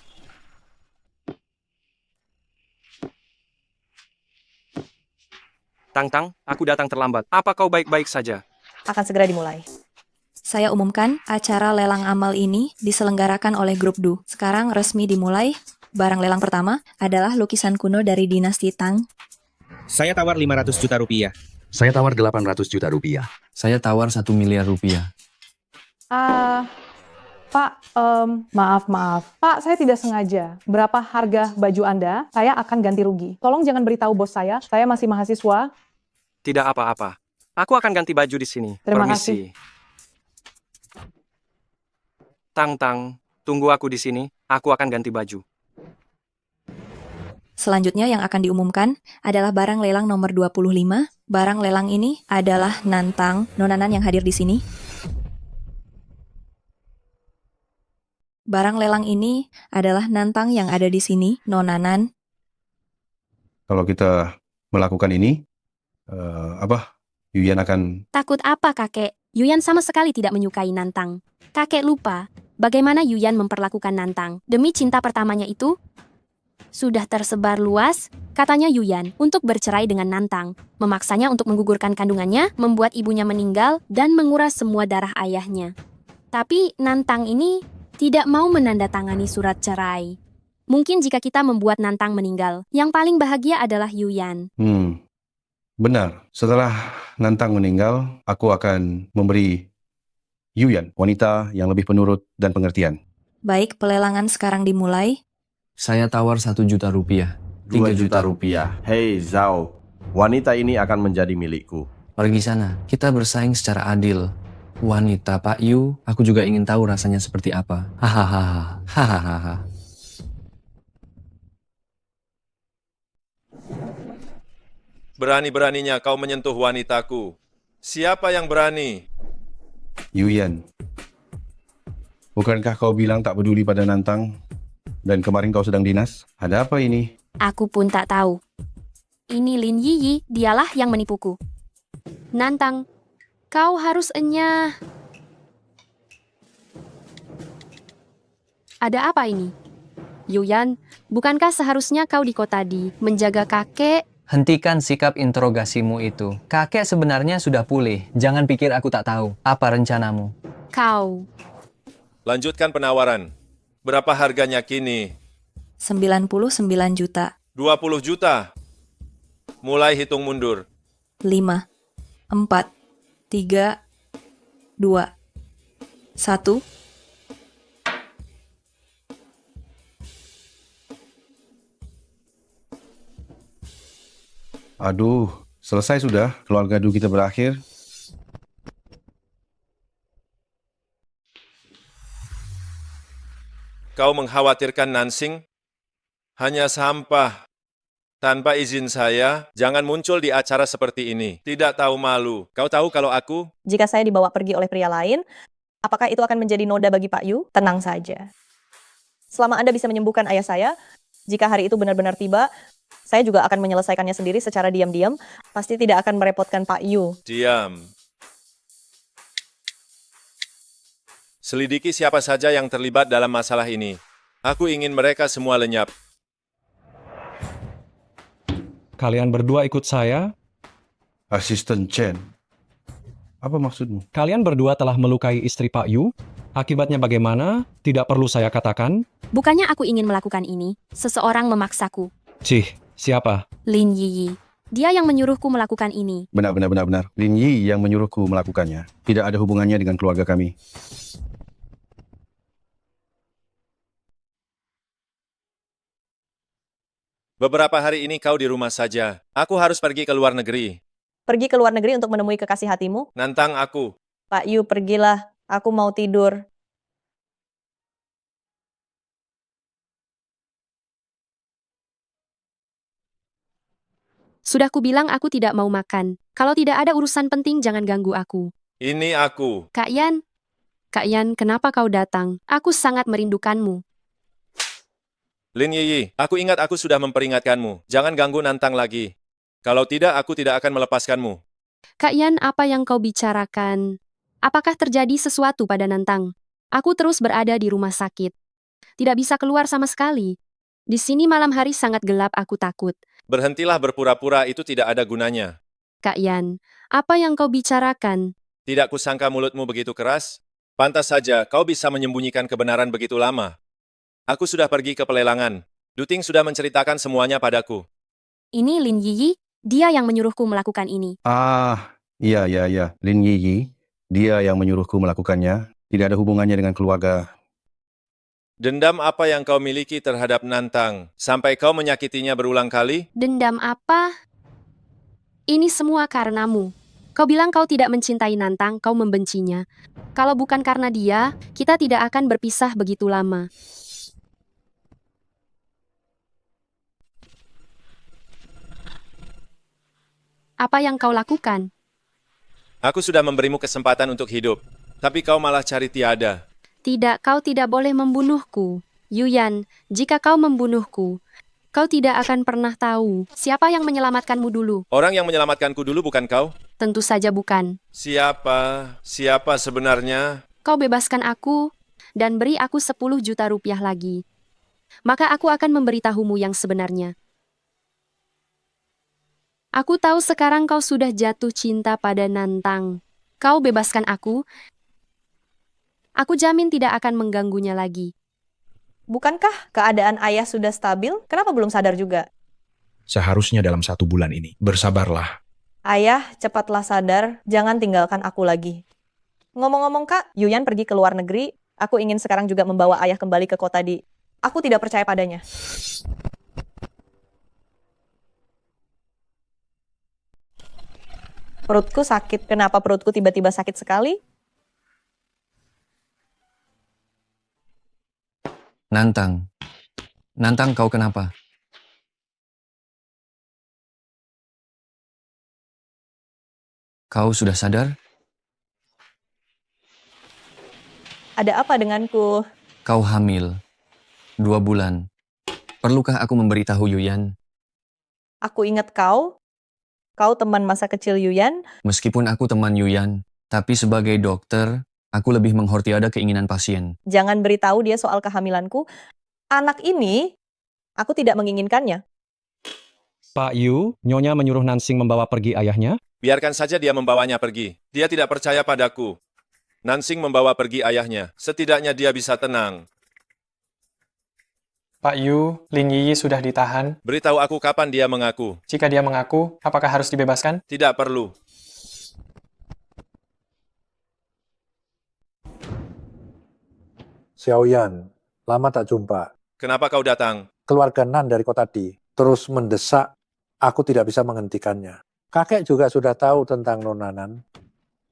Tang-Tang, aku datang terlambat. Apa kau baik-baik saja? Akan segera dimulai. Saya umumkan, acara lelang amal ini diselenggarakan oleh grup Du. Sekarang resmi dimulai. Barang lelang pertama adalah lukisan kuno dari dinasti Tang. Saya tawar 500 juta rupiah. Saya tawar 800 juta rupiah. Saya tawar 1 miliar rupiah. Pak, maaf. Pak, saya tidak sengaja. Berapa harga baju Anda, saya akan ganti rugi. Tolong jangan beritahu bos saya masih mahasiswa. Tidak apa-apa. Aku akan ganti baju di sini. Terima Permisi. kasih. Tang-Tang, tunggu aku di sini. Aku akan ganti baju. Selanjutnya yang akan diumumkan adalah barang lelang nomor 25. Barang lelang ini adalah Nantang, Nonanan yang hadir di sini. Barang lelang ini adalah Nantang yang ada di sini, Nonanan. Kalau kita melakukan ini, Yuyan akan... Takut apa kakek? Yuyan sama sekali tidak menyukai Nantang. Kakek lupa bagaimana Yuyan memperlakukan Nantang. Demi cinta pertamanya itu, sudah tersebar luas, katanya Yuyan, untuk bercerai dengan Nantang. Memaksanya untuk menggugurkan kandungannya, membuat ibunya meninggal, dan menguras semua darah ayahnya. Tapi Nantang ini tidak mau menandatangani surat cerai. Mungkin jika kita membuat Nantang meninggal, yang paling bahagia adalah Yuyan. Benar. Setelah Nantang meninggal, aku akan memberi Yuyan, wanita yang lebih penurut dan pengertian. Baik, pelelangan sekarang dimulai. Saya tawar 1 juta rupiah. 2 juta rupiah. Hei Zhao, wanita ini akan menjadi milikku. Pergi sana, kita bersaing secara adil. Wanita Pak Yu, aku juga ingin tahu rasanya seperti apa. Hahaha, hahaha. Berani-beraninya kau menyentuh wanitaku. Siapa yang berani? Yuyan, bukankah kau bilang tak peduli pada Nantang? Dan kemarin kau sedang dinas? Ada apa ini? Aku pun tak tahu. Ini Lin Yiyi, dialah yang menipuku. Nantang, kau harus enyah. Ada apa ini? Yuyan, bukankah seharusnya kau di kota di menjaga kakek? Hentikan sikap interogasimu itu. Kakek sebenarnya sudah pulih. Jangan pikir aku tak tahu. Apa rencanamu? Kau. Lanjutkan penawaran. Berapa harganya kini? 99 juta. 20 juta. Mulai hitung mundur. 5, 4, 3, 2, 1. Aduh, selesai sudah. Keluarga Du kita berakhir. Kau mengkhawatirkan Nansing? Hanya sampah. Tanpa izin saya, jangan muncul di acara seperti ini. Tidak tahu malu. Kau tahu kalau aku? Jika saya dibawa pergi oleh pria lain, apakah itu akan menjadi noda bagi Pak Yu? Tenang saja. Selama Anda bisa menyembuhkan ayah saya, jika hari itu benar-benar tiba, saya juga akan menyelesaikannya sendiri secara diam-diam. Pasti tidak akan merepotkan Pak Yu. Diam. Selidiki siapa saja yang terlibat dalam masalah ini. Aku ingin mereka semua lenyap. Kalian berdua ikut saya. Asisten Chen. Apa maksudmu? Kalian berdua telah melukai istri Pak Yu. Akibatnya bagaimana? Tidak perlu saya katakan. Bukannya aku ingin melakukan ini, seseorang memaksaku. Cih, siapa? Lin Yiyi. Dia yang menyuruhku melakukan ini. Benar. Lin Yi yang menyuruhku melakukannya. Tidak ada hubungannya dengan keluarga kami. Beberapa hari ini kau di rumah saja. Aku harus pergi ke luar negeri. Pergi ke luar negeri untuk menemui kekasih hatimu? Nantang aku. Pak Yu, pergilah. Aku mau tidur. Sudah kubilang aku tidak mau makan. Kalau tidak ada urusan penting, jangan ganggu aku. Ini aku. Kak Yan, kenapa kau datang? Aku sangat merindukanmu. Lin Yiyi, aku ingat aku sudah memperingatkanmu. Jangan ganggu Nantang lagi. Kalau tidak, aku tidak akan melepaskanmu. Kak Yan, apa yang kau bicarakan? Apakah terjadi sesuatu pada Nantang? Aku terus berada di rumah sakit. Tidak bisa keluar sama sekali. Di sini malam hari sangat gelap, aku takut. Berhentilah berpura-pura, itu tidak ada gunanya. Kak Yan, apa yang kau bicarakan? Tidak kusangka mulutmu begitu keras. Pantas saja kau bisa menyembunyikan kebenaran begitu lama. Aku sudah pergi ke pelelangan. Duting sudah menceritakan semuanya padaku. Ini Lin Yiyi, dia yang menyuruhku melakukan ini. Iya. Lin Yi, dia yang menyuruhku melakukannya. Tidak ada hubungannya dengan keluarga. Dendam apa yang kau miliki terhadap Nantang, sampai kau menyakitinya berulang kali? Dendam apa? Ini semua karenamu. Kau bilang kau tidak mencintai Nantang, kau membencinya. Kalau bukan karena dia, kita tidak akan berpisah begitu lama. Apa yang kau lakukan? Aku sudah memberimu kesempatan untuk hidup, tapi kau malah cari tiada. Tidak, kau tidak boleh membunuhku. Yuyan, jika kau membunuhku, kau tidak akan pernah tahu siapa yang menyelamatkanmu dulu. Orang yang menyelamatkanku dulu bukan kau? Tentu saja bukan. Siapa? Siapa sebenarnya? Kau bebaskan aku dan beri aku 10 juta rupiah lagi. maka aku akan memberitahumu yang sebenarnya. Aku tahu sekarang kau sudah jatuh cinta pada Nantang. Kau bebaskan aku. Aku jamin tidak akan mengganggunya lagi. Bukankah keadaan ayah sudah stabil? Kenapa belum sadar juga? Seharusnya dalam 1 bulan ini. Bersabarlah. Ayah, cepatlah sadar, jangan tinggalkan aku lagi. Ngomong-ngomong Kak, Yuyan pergi ke luar negeri. Aku ingin sekarang juga membawa ayah kembali ke kota di... Aku tidak percaya padanya. Perutku sakit. Kenapa perutku tiba-tiba sakit sekali? Nantang. Nantang, kau kenapa? Kau sudah sadar? Ada apa denganku? Kau hamil. 2 bulan. Perlukah aku memberitahu Yuyan? Aku ingat kau. Kau teman masa kecil Yuyan. Meskipun aku teman Yuyan, tapi sebagai dokter, aku lebih menghormati ada keinginan pasien. Jangan beritahu dia soal kehamilanku. Anak ini, aku tidak menginginkannya. Pak Yu, Nyonya menyuruh Nansing membawa pergi ayahnya? Biarkan saja dia membawanya pergi. Dia tidak percaya padaku. Nansing membawa pergi ayahnya. Setidaknya dia bisa tenang. Pak Yu, Lin Yiyi sudah ditahan. Beritahu aku kapan dia mengaku. Jika dia mengaku, apakah harus dibebaskan? Tidak perlu. Xiaoyan, lama tak jumpa. Kenapa kau datang? Keluarga Nan dari kota Di terus mendesak, aku tidak bisa menghentikannya. Kakek juga sudah tahu tentang Nona Nan.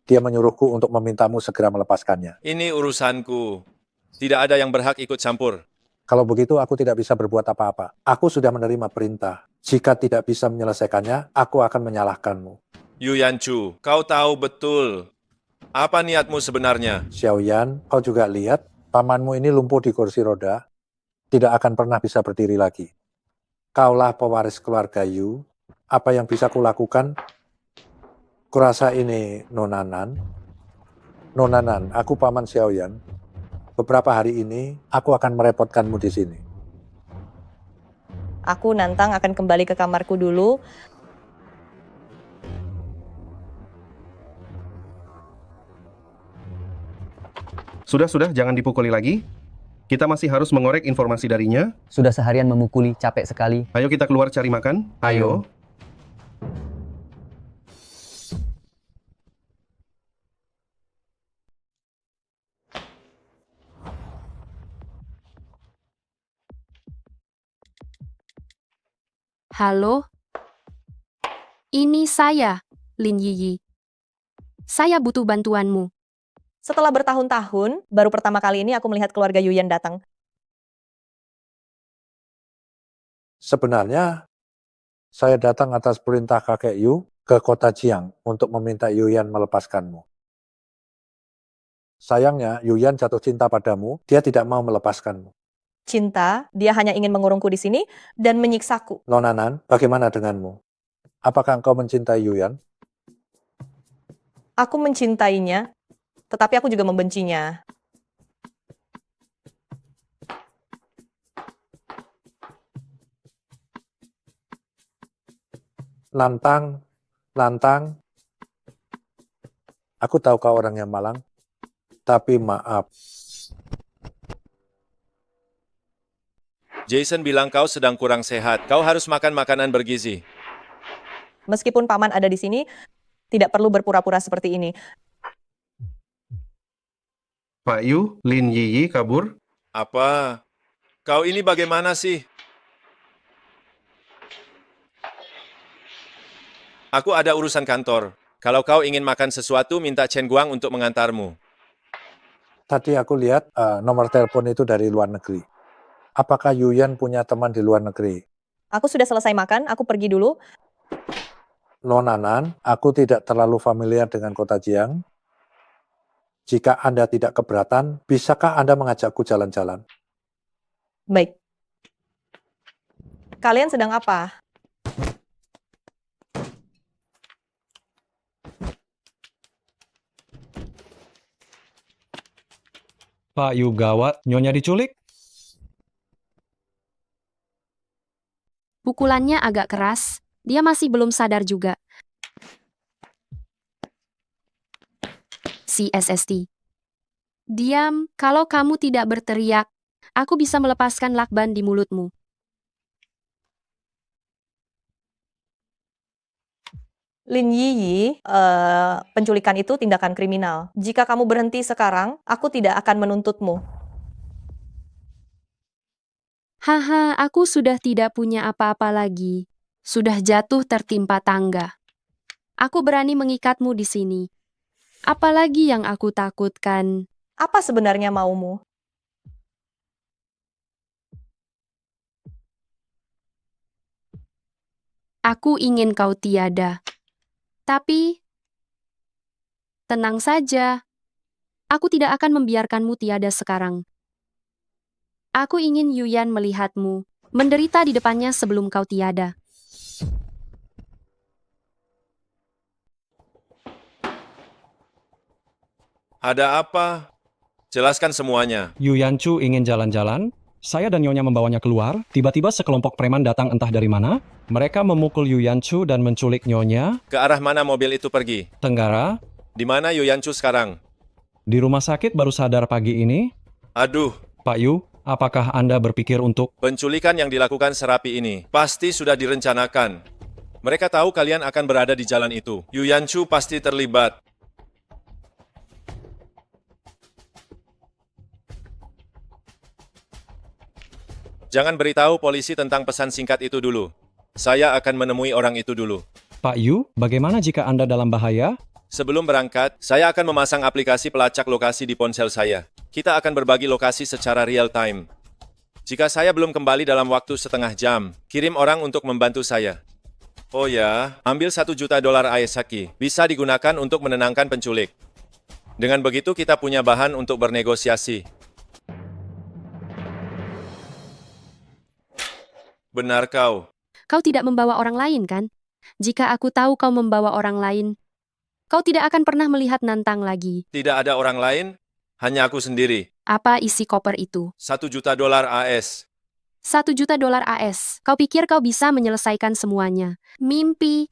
Dia menyuruhku untuk memintamu segera melepaskannya. Ini urusanku. Tidak ada yang berhak ikut campur. Kalau begitu aku tidak bisa berbuat apa-apa. Aku sudah menerima perintah. Jika tidak bisa menyelesaikannya, aku akan menyalahkanmu. Yuyan Chu, kau tahu betul. Apa niatmu sebenarnya? Xiaoyan, kau juga lihat, pamanmu ini lumpuh di kursi roda, tidak akan pernah bisa berdiri lagi. Kaulah pewaris keluarga Yu. Apa yang bisa kulakukan? Kurasa ini Nona Nan. Nona Nan, aku paman Xiaoyan. Beberapa hari ini, aku akan merepotkanmu di sini. Aku Nantang akan kembali ke kamarku dulu. Sudah, jangan dipukuli lagi. Kita masih harus mengorek informasi darinya. Sudah seharian memukuli, capek sekali. Ayo kita keluar cari makan. Ayo. Halo? Ini saya, Lin Yiyi. Saya butuh bantuanmu. Setelah bertahun-tahun, baru pertama kali ini aku melihat keluarga Yuyan datang. Sebenarnya, saya datang atas perintah kakek Yu ke kota Jiang untuk meminta Yuyan melepaskanmu. Sayangnya, Yuyan jatuh cinta padamu, dia tidak mau melepaskanmu. Cinta, dia hanya ingin mengurungku di sini dan menyiksaku. Nona Nan, bagaimana denganmu? Apakah engkau mencintai Yuyan? Aku mencintainya, tetapi aku juga membencinya. Nantang, aku tahu kau orang yang malang, tapi maaf. Jason bilang kau sedang kurang sehat. Kau harus makan makanan bergizi. Meskipun paman ada di sini, tidak perlu berpura-pura seperti ini. Pak Yu, Lin Yiyi kabur. Apa? Kau ini bagaimana sih? Aku ada urusan kantor. Kalau kau ingin makan sesuatu, minta Chen Guang untuk mengantarmu. Tadi aku lihat nomor telepon itu dari luar negeri. Apakah Yuyan punya teman di luar negeri? Aku sudah selesai makan, aku pergi dulu. Nona Nan, aku tidak terlalu familiar dengan kota Jiang. Jika Anda tidak keberatan, bisakah Anda mengajakku jalan-jalan? Baik. Kalian sedang apa? Pak Yu gawat, Nyonya diculik? Pukulannya agak keras, dia masih belum sadar juga. CSST. Diam, kalau kamu tidak berteriak, aku bisa melepaskan lakban di mulutmu. Lin Yiyi, penculikan itu tindakan kriminal. Jika kamu berhenti sekarang, aku tidak akan menuntutmu. Haha, aku sudah tidak punya apa-apa lagi. Sudah jatuh tertimpa tangga. Aku berani mengikatmu di sini. Apalagi yang aku takutkan. Apa sebenarnya maumu? Aku ingin kau tiada. Tapi, tenang saja. Aku tidak akan membiarkanmu tiada sekarang. Aku ingin Yuyan melihatmu, menderita di depannya sebelum kau tiada. Ada apa? Jelaskan semuanya. Yu Yanchu ingin jalan-jalan. Saya dan Nyonya membawanya keluar. Tiba-tiba sekelompok preman datang entah dari mana. Mereka memukul Yu Yanchu dan menculik Nyonya. Ke arah mana mobil itu pergi? Tenggara. Di mana Yu Yanchu sekarang? Di rumah sakit baru sadar pagi ini. Aduh. Pak Yu, apakah Anda berpikir untuk... Penculikan yang dilakukan serapi ini pasti sudah direncanakan. Mereka tahu kalian akan berada di jalan itu. Yu Yanchu pasti terlibat. Jangan beritahu polisi tentang pesan singkat itu dulu. Saya akan menemui orang itu dulu. Pak Yu, bagaimana jika Anda dalam bahaya? Sebelum berangkat, saya akan memasang aplikasi pelacak lokasi di ponsel saya. Kita akan berbagi lokasi secara real time. Jika saya belum kembali dalam waktu setengah jam, kirim orang untuk membantu saya. Oh ya, ambil $1 juta Aesaki. Bisa digunakan untuk menenangkan penculik. Dengan begitu kita punya bahan untuk bernegosiasi. Benar kau. Kau tidak membawa orang lain, kan? Jika aku tahu kau membawa orang lain, kau tidak akan pernah melihat Nantang lagi. Tidak ada orang lain, hanya aku sendiri. Apa isi koper itu? $1 juta AS. $1 juta AS. Kau pikir kau bisa menyelesaikan semuanya? Mimpi.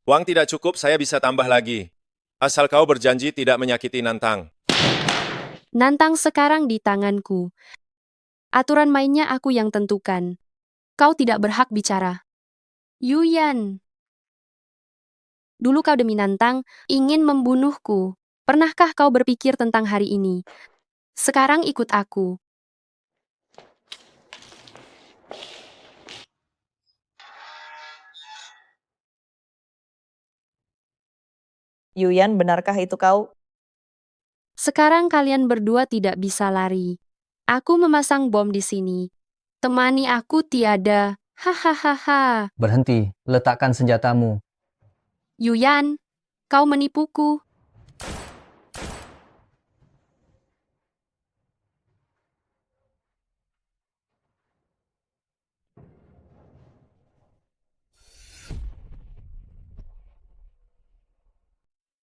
Uang tidak cukup, saya bisa tambah lagi. Asal kau berjanji tidak menyakiti Nantang. Nantang sekarang di tanganku. Aturan mainnya aku yang tentukan. Kau tidak berhak bicara. Yuyan. Dulu kau demi Nantang ingin membunuhku. Pernahkah kau berpikir tentang hari ini? Sekarang ikut aku. Yuyan, benarkah itu kau? Sekarang kalian berdua tidak bisa lari. Aku memasang bom di sini. Temani aku tiada. Hahaha. Berhenti, letakkan senjatamu. Yuyan, kau menipuku.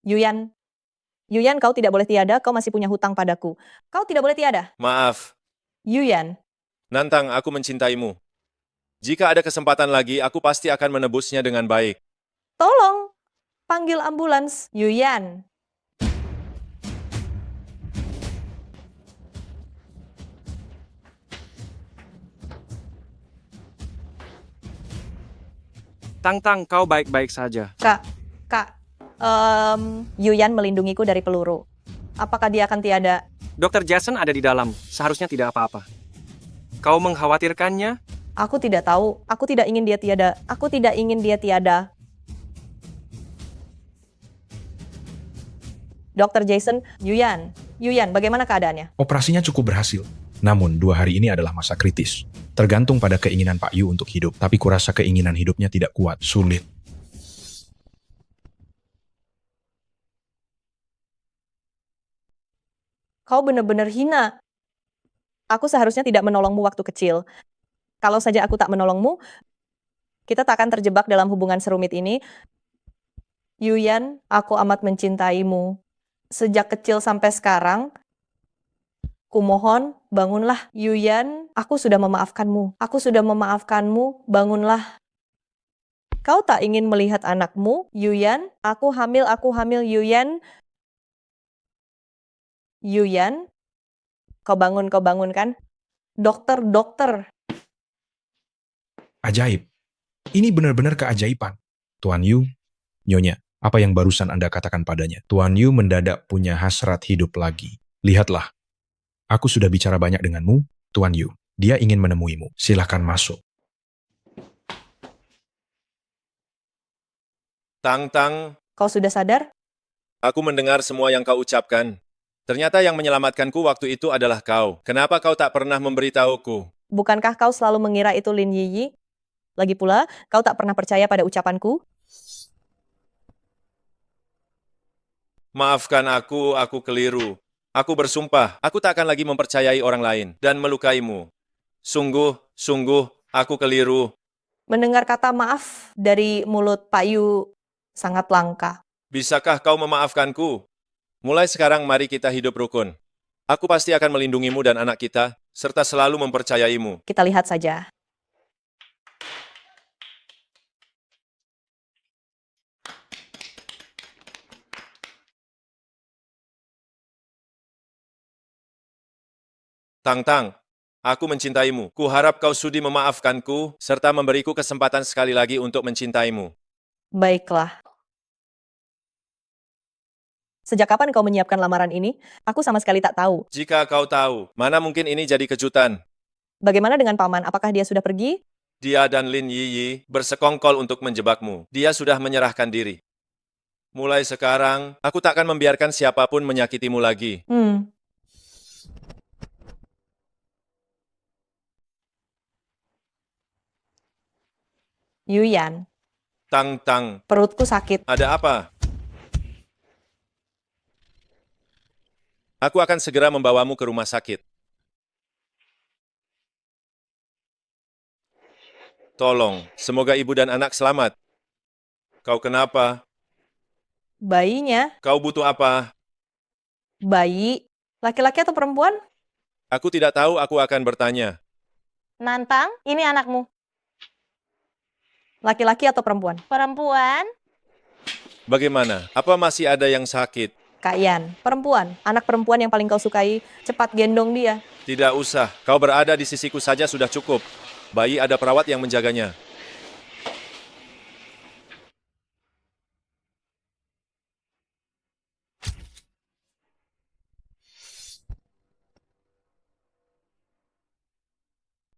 Yuyan, kau tidak boleh tiada, kau masih punya hutang padaku. Kau tidak boleh tiada. Maaf. Yuyan. Nantang, aku mencintaimu. Jika ada kesempatan lagi, aku pasti akan menebusnya dengan baik. Tolong, panggil ambulans. Yuyan. Tang, kau baik-baik saja. Kak, Yuyan melindungiku dari peluru. Apakah dia akan tiada? Dr. Jason ada di dalam, seharusnya tidak apa-apa. Kau mengkhawatirkannya? Aku tidak tahu. Aku tidak ingin dia tiada. Aku tidak ingin dia tiada. Dr. Jason, Yuyan, bagaimana keadaannya? Operasinya cukup berhasil. Namun, 2 hari ini adalah masa kritis. Tergantung pada keinginan Pak Yu untuk hidup. Tapi kurasa keinginan hidupnya tidak kuat, sulit. Kau benar-benar hina. Aku seharusnya tidak menolongmu waktu kecil. Kalau saja aku tak menolongmu, kita tak akan terjebak dalam hubungan serumit ini. Yuyan, aku amat mencintaimu. Sejak kecil sampai sekarang, kumohon, bangunlah. Yuyan, Aku sudah memaafkanmu. Aku sudah memaafkanmu. Bangunlah. Kau tak ingin melihat anakmu, Yuyan? Aku hamil, Yuyan. Yuyan, kau bangun kan? Dokter. Ajaib. Ini benar-benar keajaiban. Tuan Yu, Nyonya, apa yang barusan Anda katakan padanya? Tuan Yu mendadak punya hasrat hidup lagi. Lihatlah, aku sudah bicara banyak denganmu, Tuan Yu. Dia ingin menemuimu. Silakan masuk. Tang, Kau sudah sadar? aku mendengar semua yang kau ucapkan. Ternyata yang menyelamatkanku waktu itu adalah kau. Kenapa kau tak pernah memberitahuku? Bukankah kau selalu mengira itu Lin Yiyi? Lagi pula, kau tak pernah percaya pada ucapanku? Maafkan aku keliru. Aku bersumpah, aku tak akan lagi mempercayai orang lain dan melukaimu. Sungguh, aku keliru. Mendengar kata maaf dari mulut Pak Yu sangat langka. Bisakah kau memaafkanku? Mulai sekarang mari kita hidup rukun. Aku pasti akan melindungimu dan anak kita, serta selalu mempercayaimu. Kita lihat saja. Tang, aku mencintaimu. Kuharap kau sudi memaafkanku, serta memberiku kesempatan sekali lagi untuk mencintaimu. Baiklah. Sejak kapan kau menyiapkan lamaran ini? Aku sama sekali tak tahu. Jika kau tahu, mana mungkin ini jadi kejutan. Bagaimana dengan Paman? Apakah dia sudah pergi? Dia dan Lin Yiyi bersekongkol untuk menjebakmu. Dia sudah menyerahkan diri. Mulai sekarang, aku tak akan membiarkan siapapun menyakitimu lagi. Yuyan, Tang, perutku sakit. ada apa? Aku akan segera membawamu ke rumah sakit. Tolong, semoga ibu dan anak selamat. Kau kenapa? Bayinya, Kau butuh apa? bayi, laki-laki atau perempuan? Aku tidak tahu, aku akan bertanya. Nantang, ini anakmu. Laki-laki atau perempuan? Perempuan. Bagaimana? Apa masih ada yang sakit? Kak Yan, perempuan. Anak perempuan yang paling kau sukai, cepat gendong dia. Tidak usah, kau berada di sisiku saja sudah cukup. Bayi ada perawat yang menjaganya.